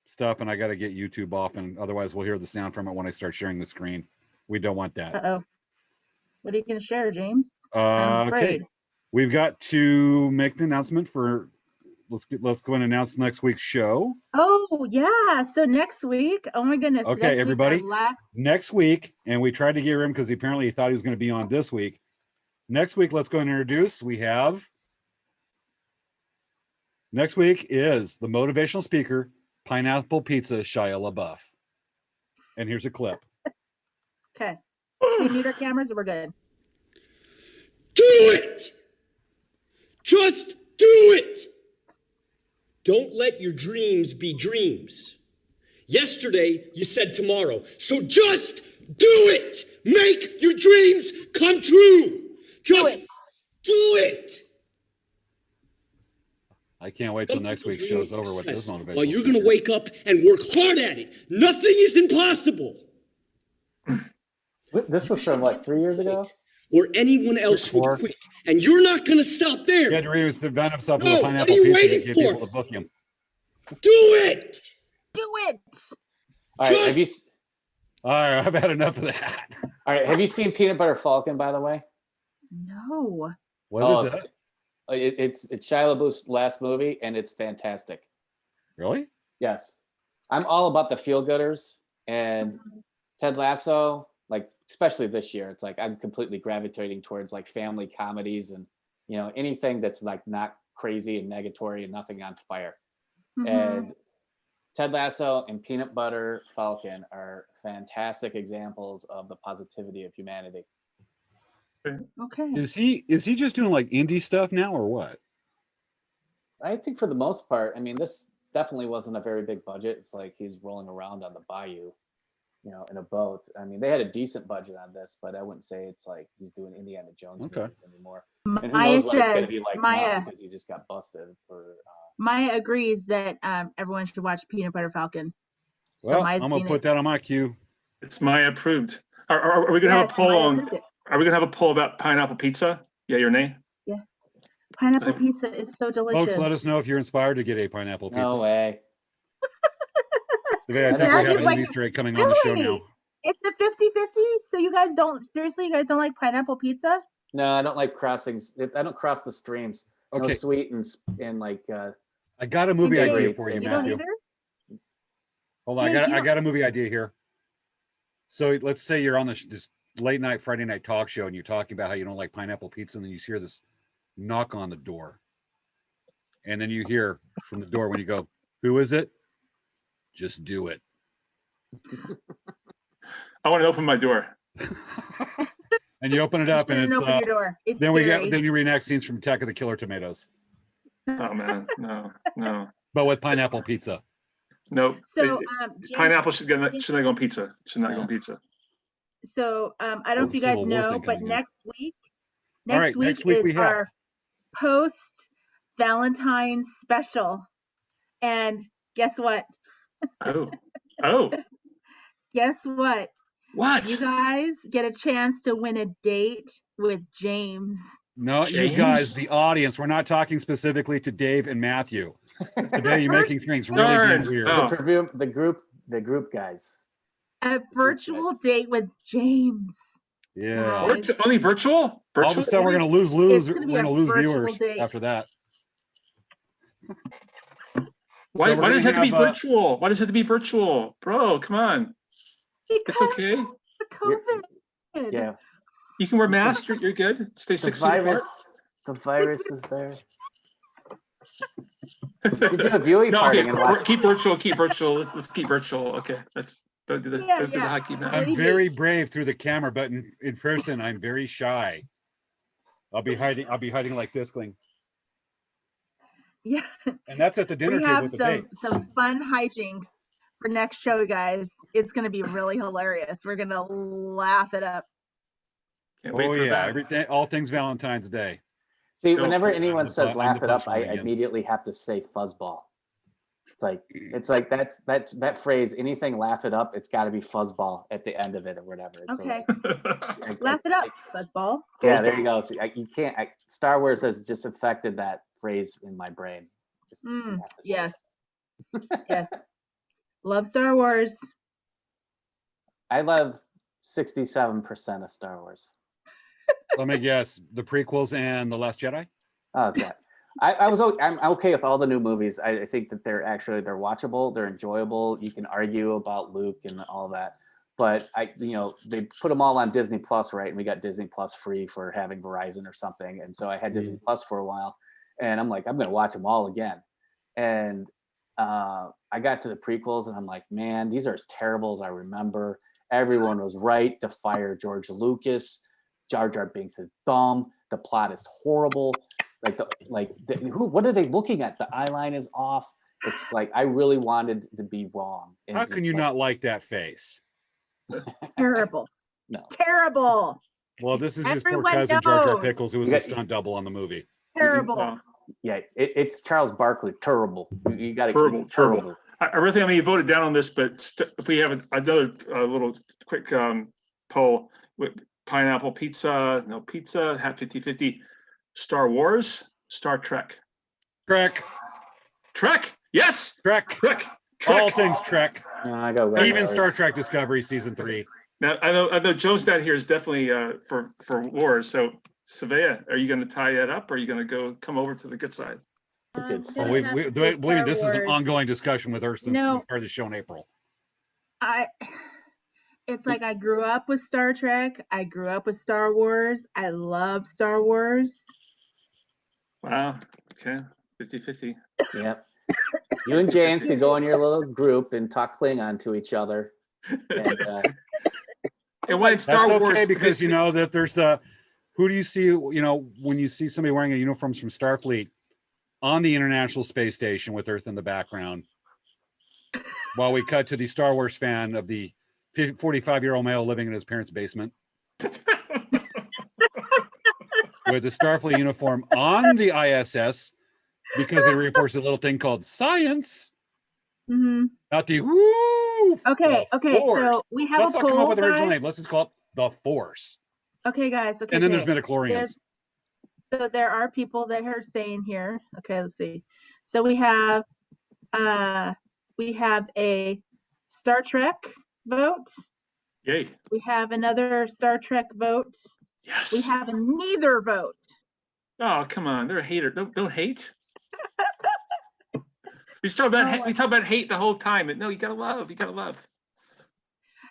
A: stuff and I got to get YouTube off, and otherwise we'll hear the sound from it when I start sharing the screen. We don't want that.
B: Uh-oh. What are you going to share, James? I'm afraid.
A: Okay. We've got to make the announcement for, let's go and announce next week's show.
B: Oh, yeah. So next week, oh my goodness.
A: Okay, everybody. Next week, and we tried to get him because apparently he thought he was going to be on this week. Next week, let's go and introduce. Next week is the motivational speaker, Pineapple Pizza, Shia LaBeouf. And here's a clip.
B: Okay. Should we mute our cameras or we're good?
D: Do it! Just do it! Don't let your dreams be dreams. Yesterday, you said tomorrow. So just do it! Make your dreams come true! Just do it!
A: I can't wait till next week's show's over with this motivation.
D: Well, you're going to wake up and work hard at it. Nothing is impossible.
C: This was from like 3 years ago?
D: Or anyone else would quit. And you're not going to stop there.
A: He had to reinvent himself with
D: No,
A: a pineapple
D: what are you
A: pizza
D: waiting
A: to get
D: for?
A: people to book him.
D: Do it!
B: Do it!
C: All right, have you?
A: All right, I've had enough of that.
C: All right, have you seen Peanut Butter Falcon, by the way?
B: No.
A: What is it?
C: It's Shia LaBeouf's last movie, and it's fantastic.
A: Really?
C: Yes. I'm all about the feel-gooders, and Ted Lasso, like, especially this year, it's like I'm completely gravitating towards like family comedies and, you know, anything that's like not crazy and negatory and nothing on fire. And Ted Lasso and Peanut Butter Falcon are fantastic examples of the positivity of humanity.
B: Okay.
A: Is he just doing like indie stuff now or what?
C: I think for the most part, I mean, this definitely wasn't a very big budget. It's like he's rolling around on the bayou, you know, in a boat. I mean, they had a decent budget on this, but I wouldn't say it's like he's doing Indiana Jones movies anymore. And who knows what it's going to be like now because he just got busted for.
B: Maya agrees that everyone should watch Peanut Butter Falcon. So
A: Well,
B: Maya's
A: I'm gonna
B: seen
A: put
B: it.
A: that on my queue.
E: It's Maya approved. Are we gonna have a poll on? Are we gonna have a poll about pineapple pizza? Yeah, your name?
B: Yeah. Pineapple pizza is so delicious.
A: Folks, let us know if you're inspired to get a pineapple pizza.
C: No way.
A: Today, I think we have an Easter egg coming on the show now.
B: It's a 50-50, so you guys don't like pineapple pizza?
C: No, I don't like crossings. I don't cross the streams.
A: Okay.
C: No sweet and like.
A: I got a movie
C: Okay.
A: idea for you,
C: You
A: Matthew.
B: don't either?
A: Hold on,
B: Yeah,
A: I got a movie idea here. So let's say you're on this late night Friday night talk show and you're talking about how you don't like pineapple pizza, and then you hear this knock on the door, and then you hear from the door when you go, "Who is it?" Just do it.
E: I want to open my door.
A: And you open it up, and
B: Shouldn't
A: it's
B: open your door. It's
A: then
B: scary.
A: you reenact scenes from Attack of the Killer Tomatoes,
E: Oh man, no.
A: but with pineapple pizza.
E: No.
B: So,
E: Pineapple should not go on pizza. Should not go on pizza.
B: So I don't know if you guys
A: Civil War
B: know,
A: thing
B: but
A: coming in.
B: next week
A: Next week we
B: is
A: have.
B: our post Valentine's special. And guess what?
E: Oh.
B: Guess what?
E: What?
B: You guys get a chance to win a date with James.
A: No,
E: James?
A: you guys, the audience. We're not talking specifically to Dave and Matthew. Today, you're making things really
E: Darn.
A: weird.
E: Oh.
C: The group guys.
B: A virtual date with James.
A: Yeah.
B: Guys.
E: Only virtual?
A: All of a
E: Virtual?
A: sudden, we're gonna lose.
B: It's
A: We're
B: gonna be
A: gonna
B: a
A: lose
B: virtual
A: viewers
B: date.
A: after that.
E: Why
A: we're
E: does it
A: gonna
E: have to be
A: have,
E: virtual? Why does it have to be virtual? Bro, come on. It's okay.
B: The COVID.
C: Yeah.
E: You can wear masks. You're good. Stay
C: The
E: 6 feet apart.
C: virus. The virus is there. You do a viewing
E: No,
C: party
E: okay.
C: and watch.
E: Keep virtual. Keep virtual. Let's keep virtual. Okay. Don't do the don't do the hockey mask.
A: I'm very brave through the camera, but in person, I'm very shy. I'll be hiding like this, going.
B: Yeah.
A: And that's at the dinner
B: We
A: table
B: have
A: with the date.
B: some fun hijinks for next show, guys. It's gonna be really hilarious. We're gonna laugh it up.
E: Can't wait
A: Oh
E: for
A: yeah,
E: that.
A: everything, all things Valentine's Day.
C: See,
E: So-
C: whenever anyone
A: I'm the
C: says
A: pu- I'm
C: laugh
A: the
C: it up, I
A: punchline again.
C: immediately have to say fuzzball. It's like that phrase, anything laugh it up, it's got to be fuzzball at the end of it or whatever. It's
B: Okay.
C: like,
B: Laugh it up, Buzzball.
C: yeah, there you go. See, you can't. Star Wars has just affected that phrase in my brain.
B: Yes. Yes. Love Star Wars.
C: I love 67% of Star Wars.
A: Let me guess, the prequels and The Last Jedi?
C: Oh god. I'm okay with all the new movies. I think that they're watchable, they're enjoyable. You can argue about Luke and all that. But they put them all on Disney Plus, right? And we got Disney Plus free for having Verizon or something. And so I had Disney Plus for a while, and I'm like, I'm gonna watch them all again. And I got to the prequels and I'm like, man, these are as terrible as I remember. Everyone was right to fire George Lucas. Jar Jar Binks is dumb. The plot is horrible. What are they looking at? The eye line is off. It's like I really wanted to be wrong.
A: How can you not like that face?
B: Terrible.
C: No.
B: Terrible.
A: Well, this is his poor
B: Everyone
A: cousin Jar Jar
B: knows.
A: Pickles, who was a stunt double on the movie.
B: Terrible.
C: Yeah, it's Charles Barkley. Terrible. You got to
E: terrible. I really think I'm going to vote it down on this, but if we have another little quick poll, pineapple pizza, no pizza, hat 50-50, Star Wars, Star Trek.
A: Trek.
E: Yes.
A: Trek. All things Trek.
C: I go
A: even Star Trek Discovery season 3.
E: Now I know Joe's down here is definitely for Wars. So Savea, are you going to tie that up, or are you going to come over to the good side?
A: Believe me, this is an ongoing discussion with her since we started the show in April.
B: It's like I grew up with Star Trek. I grew up with Star Wars. I love Star Wars.
E: Wow. Okay. 50-50.
C: Yep. You and James could go in your little group and talk Klingon to each other.
E: And when Star
A: That's
E: Wars,
A: okay, because that there's who do you see? When you see somebody wearing a uniforms from Starfleet on the International Space Station with Earth in the background, while we cut to the Star Wars fan of the 45-year-old male living in his parents' basement with the Starfleet uniform on the ISS, because it reports a little thing called science.
B: Mm-hmm.
A: Not the woo.
B: Okay.
A: Force.
B: So we have
A: Let's
B: a
A: not come up
B: poll,
A: with an original
B: guys.
A: name. Let's just call it the Force.
B: Okay, guys. Okay.
A: And then there's midichlorians.
B: So there are people that are saying here. Okay, let's see. So we have a Star Trek vote.
E: Yay.
B: We have another Star Trek vote.
E: Yes.
B: We have a neither vote.
E: Oh, come on. They're a hater. Don't hate. We talk about hate the whole time. But no, you gotta love.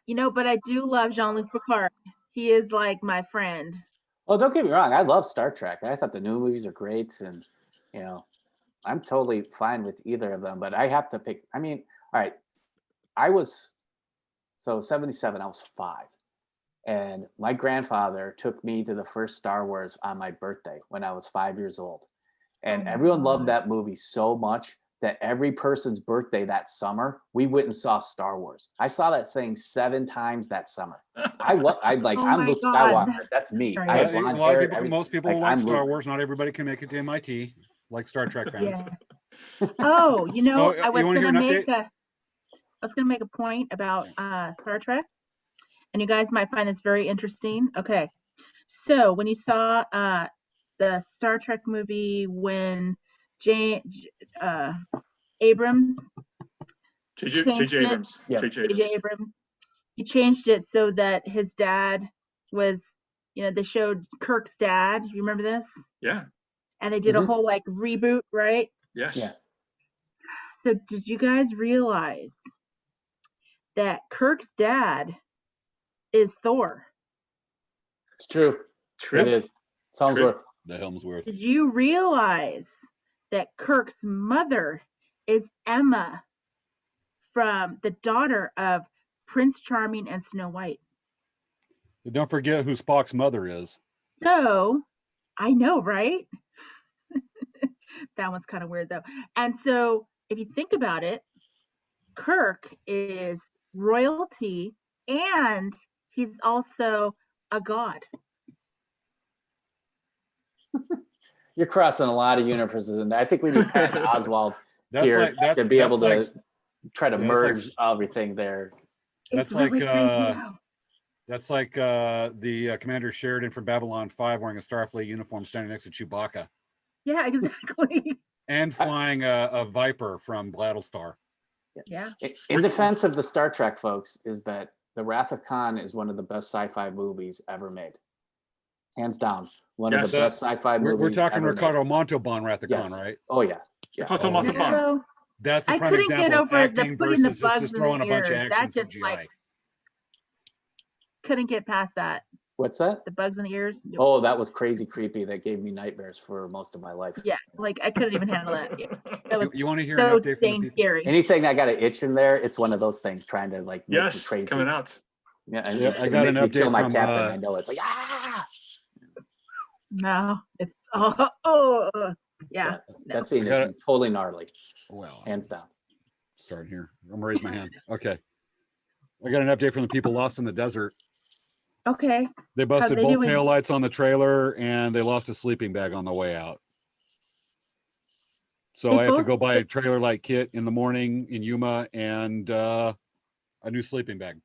B: But I do love Jean-Luc Picard. He is like my friend.
C: Well, don't get me wrong. I love Star Trek. I thought the new movies are great, and I'm totally fine with either of them. But I have to pick. I mean, all right. I was 77. I was 5, and my grandfather took me to the first Star Wars on my birthday when I was 5 years old, and everyone loved that movie so much that every person's birthday that summer, we went and saw Star Wars. I saw that thing 7 times that summer. I'm Luke Skywalker. That's me. I have blonde hair,
A: most people like Star Wars. Not everybody can make it to MIT, like Star Trek fans.
B: Yeah. Oh, I was
A: you wanna
B: going
A: hear
B: to make a point about Star Trek, and you guys might find this very interesting. Okay, so when you saw the Star Trek movie when Abrams,
E: J.J. Abrams.
B: J.J. Abrams, he changed it so that his dad was, they showed Kirk's dad. You remember this?
E: Yeah.
B: And they did a whole like reboot, right?
E: Yes.
C: Yeah.
B: So did you guys realize that Kirk's dad is Thor?
C: It's true.
E: True.
C: It is. Helmsworth.
A: The Helmsworth.
B: Did you realize that Kirk's mother is Emma, from the daughter of Prince Charming and Snow White?
A: And don't forget who Spock's mother is.
B: So, I know, right? That one's kind of weird though. And so, if you think about it, Kirk is royalty and he's also a god.
C: You're crossing a lot of universes, and I think we need Patton Oswalt
A: That's
C: here
A: like- that's-
C: to be
A: that's
C: able
A: like-
C: to try to
A: yeah, that's
C: merge
A: like-
C: everything there.
A: That's
B: It's
A: like
B: really crazy.
A: that's like the Commander Sheridan from Babylon 5 wearing a Starfleet uniform standing next to Chewbacca
B: Yeah, exactly.
A: and flying a Viper from Battlestar.
B: Yeah.
C: In defense of the Star Trek folks, is that The Wrath of Khan is one of the best sci-fi movies ever made. Hands down. One of the best sci-fi movies.
A: We're talking
C: ever
A: Ricardo
C: made.
A: Montalban Wrath of Khan,
C: Yes.
A: right?
C: Oh yeah.
E: Ricardo Montalban.
B: So,
A: That's a
B: I
A: prime
B: couldn't get
A: example of
B: over the
A: acting
B: putting the
A: versus
B: bugs
A: just
B: in
A: throwing
B: the
A: a bunch of
B: ears.
A: action
B: That just
A: CGI.
B: like couldn't get past that.
C: What's that?
B: The bugs in the ears.
C: Oh, that was crazy creepy. That gave me nightmares for most of my life.
B: Yeah, like I couldn't even handle that. Yeah, that was
A: You want to hear
B: so
A: an update from the
B: dang
A: people?
B: scary.
C: Anything that got an itch in there, it's one of those things trying to like make you
E: Yes,
C: crazy.
E: coming out.
C: Yeah, and
A: Yeah,
C: it's
A: I
C: gonna
A: got an
C: make me kill
A: update
C: my
A: from,
C: captain. I know it's like
B: No, it's yeah.
C: that scene
A: I got
C: is totally gnarly.
A: Well,
C: Hands down.
A: starting here. I'm gonna raise my hand. Okay. I got an update from the people lost in the desert.
B: Okay.
A: They
B: How
A: busted
B: they
A: both
B: doing?
A: taillights on the trailer and they lost a sleeping bag on the way out. So
B: They
A: I have to
B: both-
A: go buy a trailer light kit in the morning in Yuma and a new sleeping bag.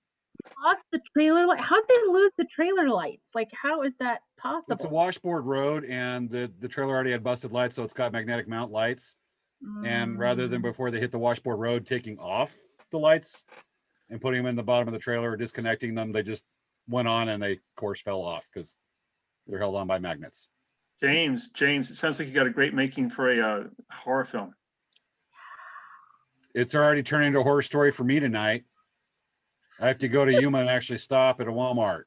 B: Lost the trailer light. How'd they lose the trailer lights? Like, how is that possible?
A: It's a washboard road and the trailer already had busted lights, so it's got magnetic mount lights. And rather than before they hit the washboard road taking off the lights and putting them in the bottom of the trailer or disconnecting them, they just went on and they of course fell off because they're held on by magnets.
E: James, it sounds like you got a great making for a horror film.
A: It's already turning into a horror story for me tonight. I have to go to Yuma and actually stop at a Walmart.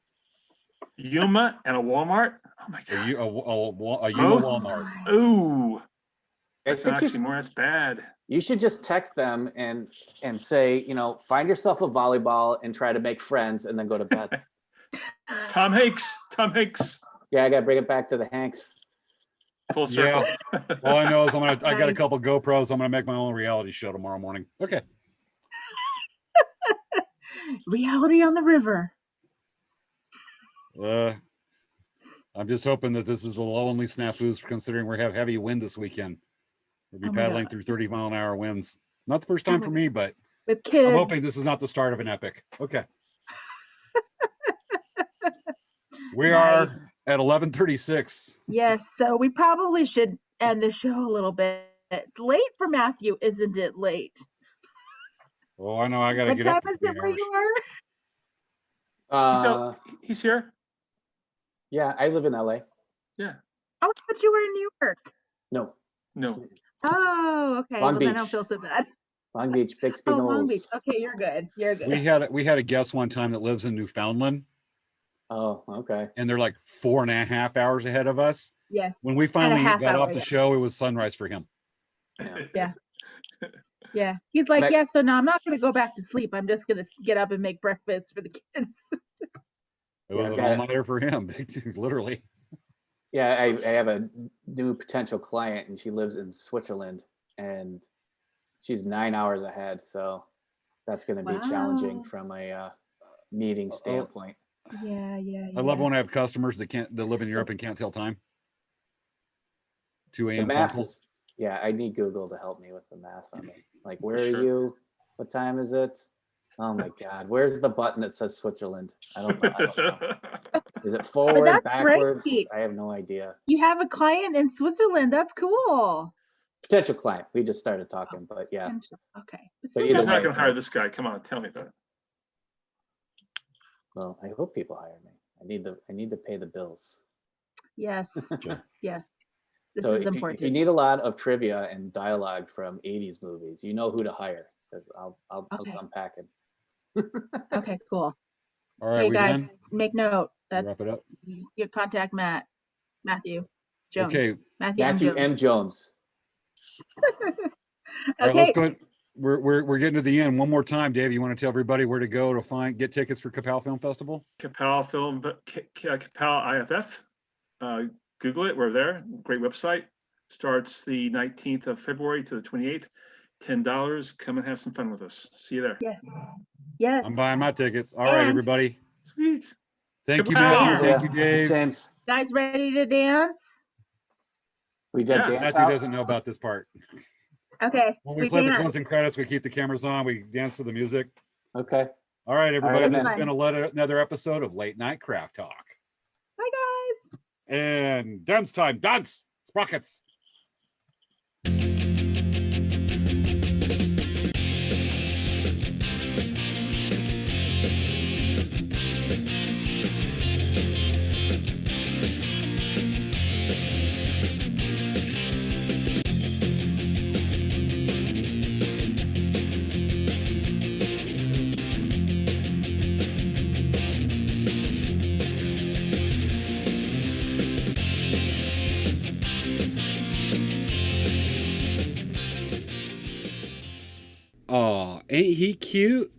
E: Yuma and a Walmart? Oh my
A: A,
E: god.
A: Yu- a Yuma
E: Both?
A: Walmart.
E: Ooh. That's
C: think
E: actually more, that's bad.
C: You should just text them and say, find yourself a volleyball and try to make friends and then go to bed.
E: Tom Hanks.
C: Yeah, I gotta bring it back to the Hanks.
E: Full circle.
A: Yeah. All I know is I got a couple GoPros. I'm gonna make my own reality show tomorrow morning. Okay.
B: Reality on the river.
A: I'm just hoping that this is the only snafus considering we have heavy wind this weekend. We'll be
B: Oh my
A: paddling
B: God.
A: through 30-mile-an-hour winds. Not the first time for me, but
B: With kids.
A: I'm hoping this is not the start of an epic. Okay. We are at 11:36.
B: Yes, so we probably should end the show a little bit. It's late for Matthew, isn't it late?
A: Oh, I know. I got to
B: What
A: get
B: time
A: up.
B: is
A: in
B: it
A: 3
B: where
A: hours.
B: you are?
E: He's here?
C: Yeah, I live in LA.
E: Yeah.
B: Oh, I thought you were in New York.
C: No,
E: No.
B: Oh, okay.
C: Long
B: Well, then I don't
C: Beach.
B: feel so bad.
C: Long Beach, Bixby
B: Oh, Long
C: Knolls.
B: Beach. Okay, you're good. You're good.
A: We had a guest one time that lives in Newfoundland,
C: Oh, okay.
A: and they're like 4.5 hours ahead of us.
B: Yes.
A: When we
B: And a
A: finally
B: half
A: got
B: hour,
A: off the
B: yeah.
A: show, it was sunrise for him.
B: Yeah. Yeah. He's like,
C: But-
B: yeah, so no, I'm not going to go back to sleep. I'm just going to get up and make breakfast for the kids.
A: It was an
C: got it.
A: all-nighter for him, literally.
C: Yeah, I have a new potential client, and she lives in Switzerland, and she's 9 hours ahead. So that's going to be challenging
B: Wow.
C: from a meeting standpoint.
B: Yeah.
A: I love when I have customers that live in Europe and can't tell time. 2
C: The
A: a.m.
C: math
A: Central.
C: is, yeah, I need Google to help me with the math on it. Like, where
E: Sure.
C: are you? What time is it? Oh my God, where's the button that says Switzerland? I don't know. Is it forward,
B: that's
C: backwards?
B: great.
C: I have no idea.
B: You have a client in Switzerland. That's cool.
C: Potential client. We just started talking, but yeah.
B: Okay.
C: But
E: He's
C: either
E: not
C: way,
E: going to hire this guy. Come on, tell me about it.
C: Well, I hope people hire me. I need to pay the bills.
B: Yes. Yes. This
C: So
B: is
C: if
B: important.
C: you need a lot of trivia and dialogue from 80s movies, you know who to hire, because I'll
B: Okay.
C: come packing.
B: Okay, cool.
A: All right,
B: Hey
A: we
B: guys,
A: done?
B: make note. That's
A: Wrap it up.
B: your contact Matthew Jones.
A: Okay.
C: Matthew M. Jones.
A: All right, let's
B: Okay.
A: go. We're getting to the end. One more time, Dave. You want to tell everybody where to go to get tickets for Capal Film Festival?
E: Capal IFF. Google it. We're there. Great website. Starts the 19th of February to the 28th. $10. Come and have some fun with us. See you there.
B: Yes. Yes.
A: I'm buying my tickets. All right,
B: And-
A: everybody.
E: Sweet.
A: Thank you,
E: Capal.
A: Matthew. Thank you, Dave.
C: James.
B: Guys ready to dance?
C: We did dance
A: Matthew
C: out.
A: doesn't know about this part.
B: Okay.
A: When we play the
B: dance.
A: closing credits, we keep the cameras on. We dance to the music.
C: Okay.
A: All right, everybody.
C: right,
A: This has
B: man.
A: been another episode of Late Night Craft Talk.
B: Bye guys.
A: And dance time. Dance. Sprockets. Oh, ain't he cute?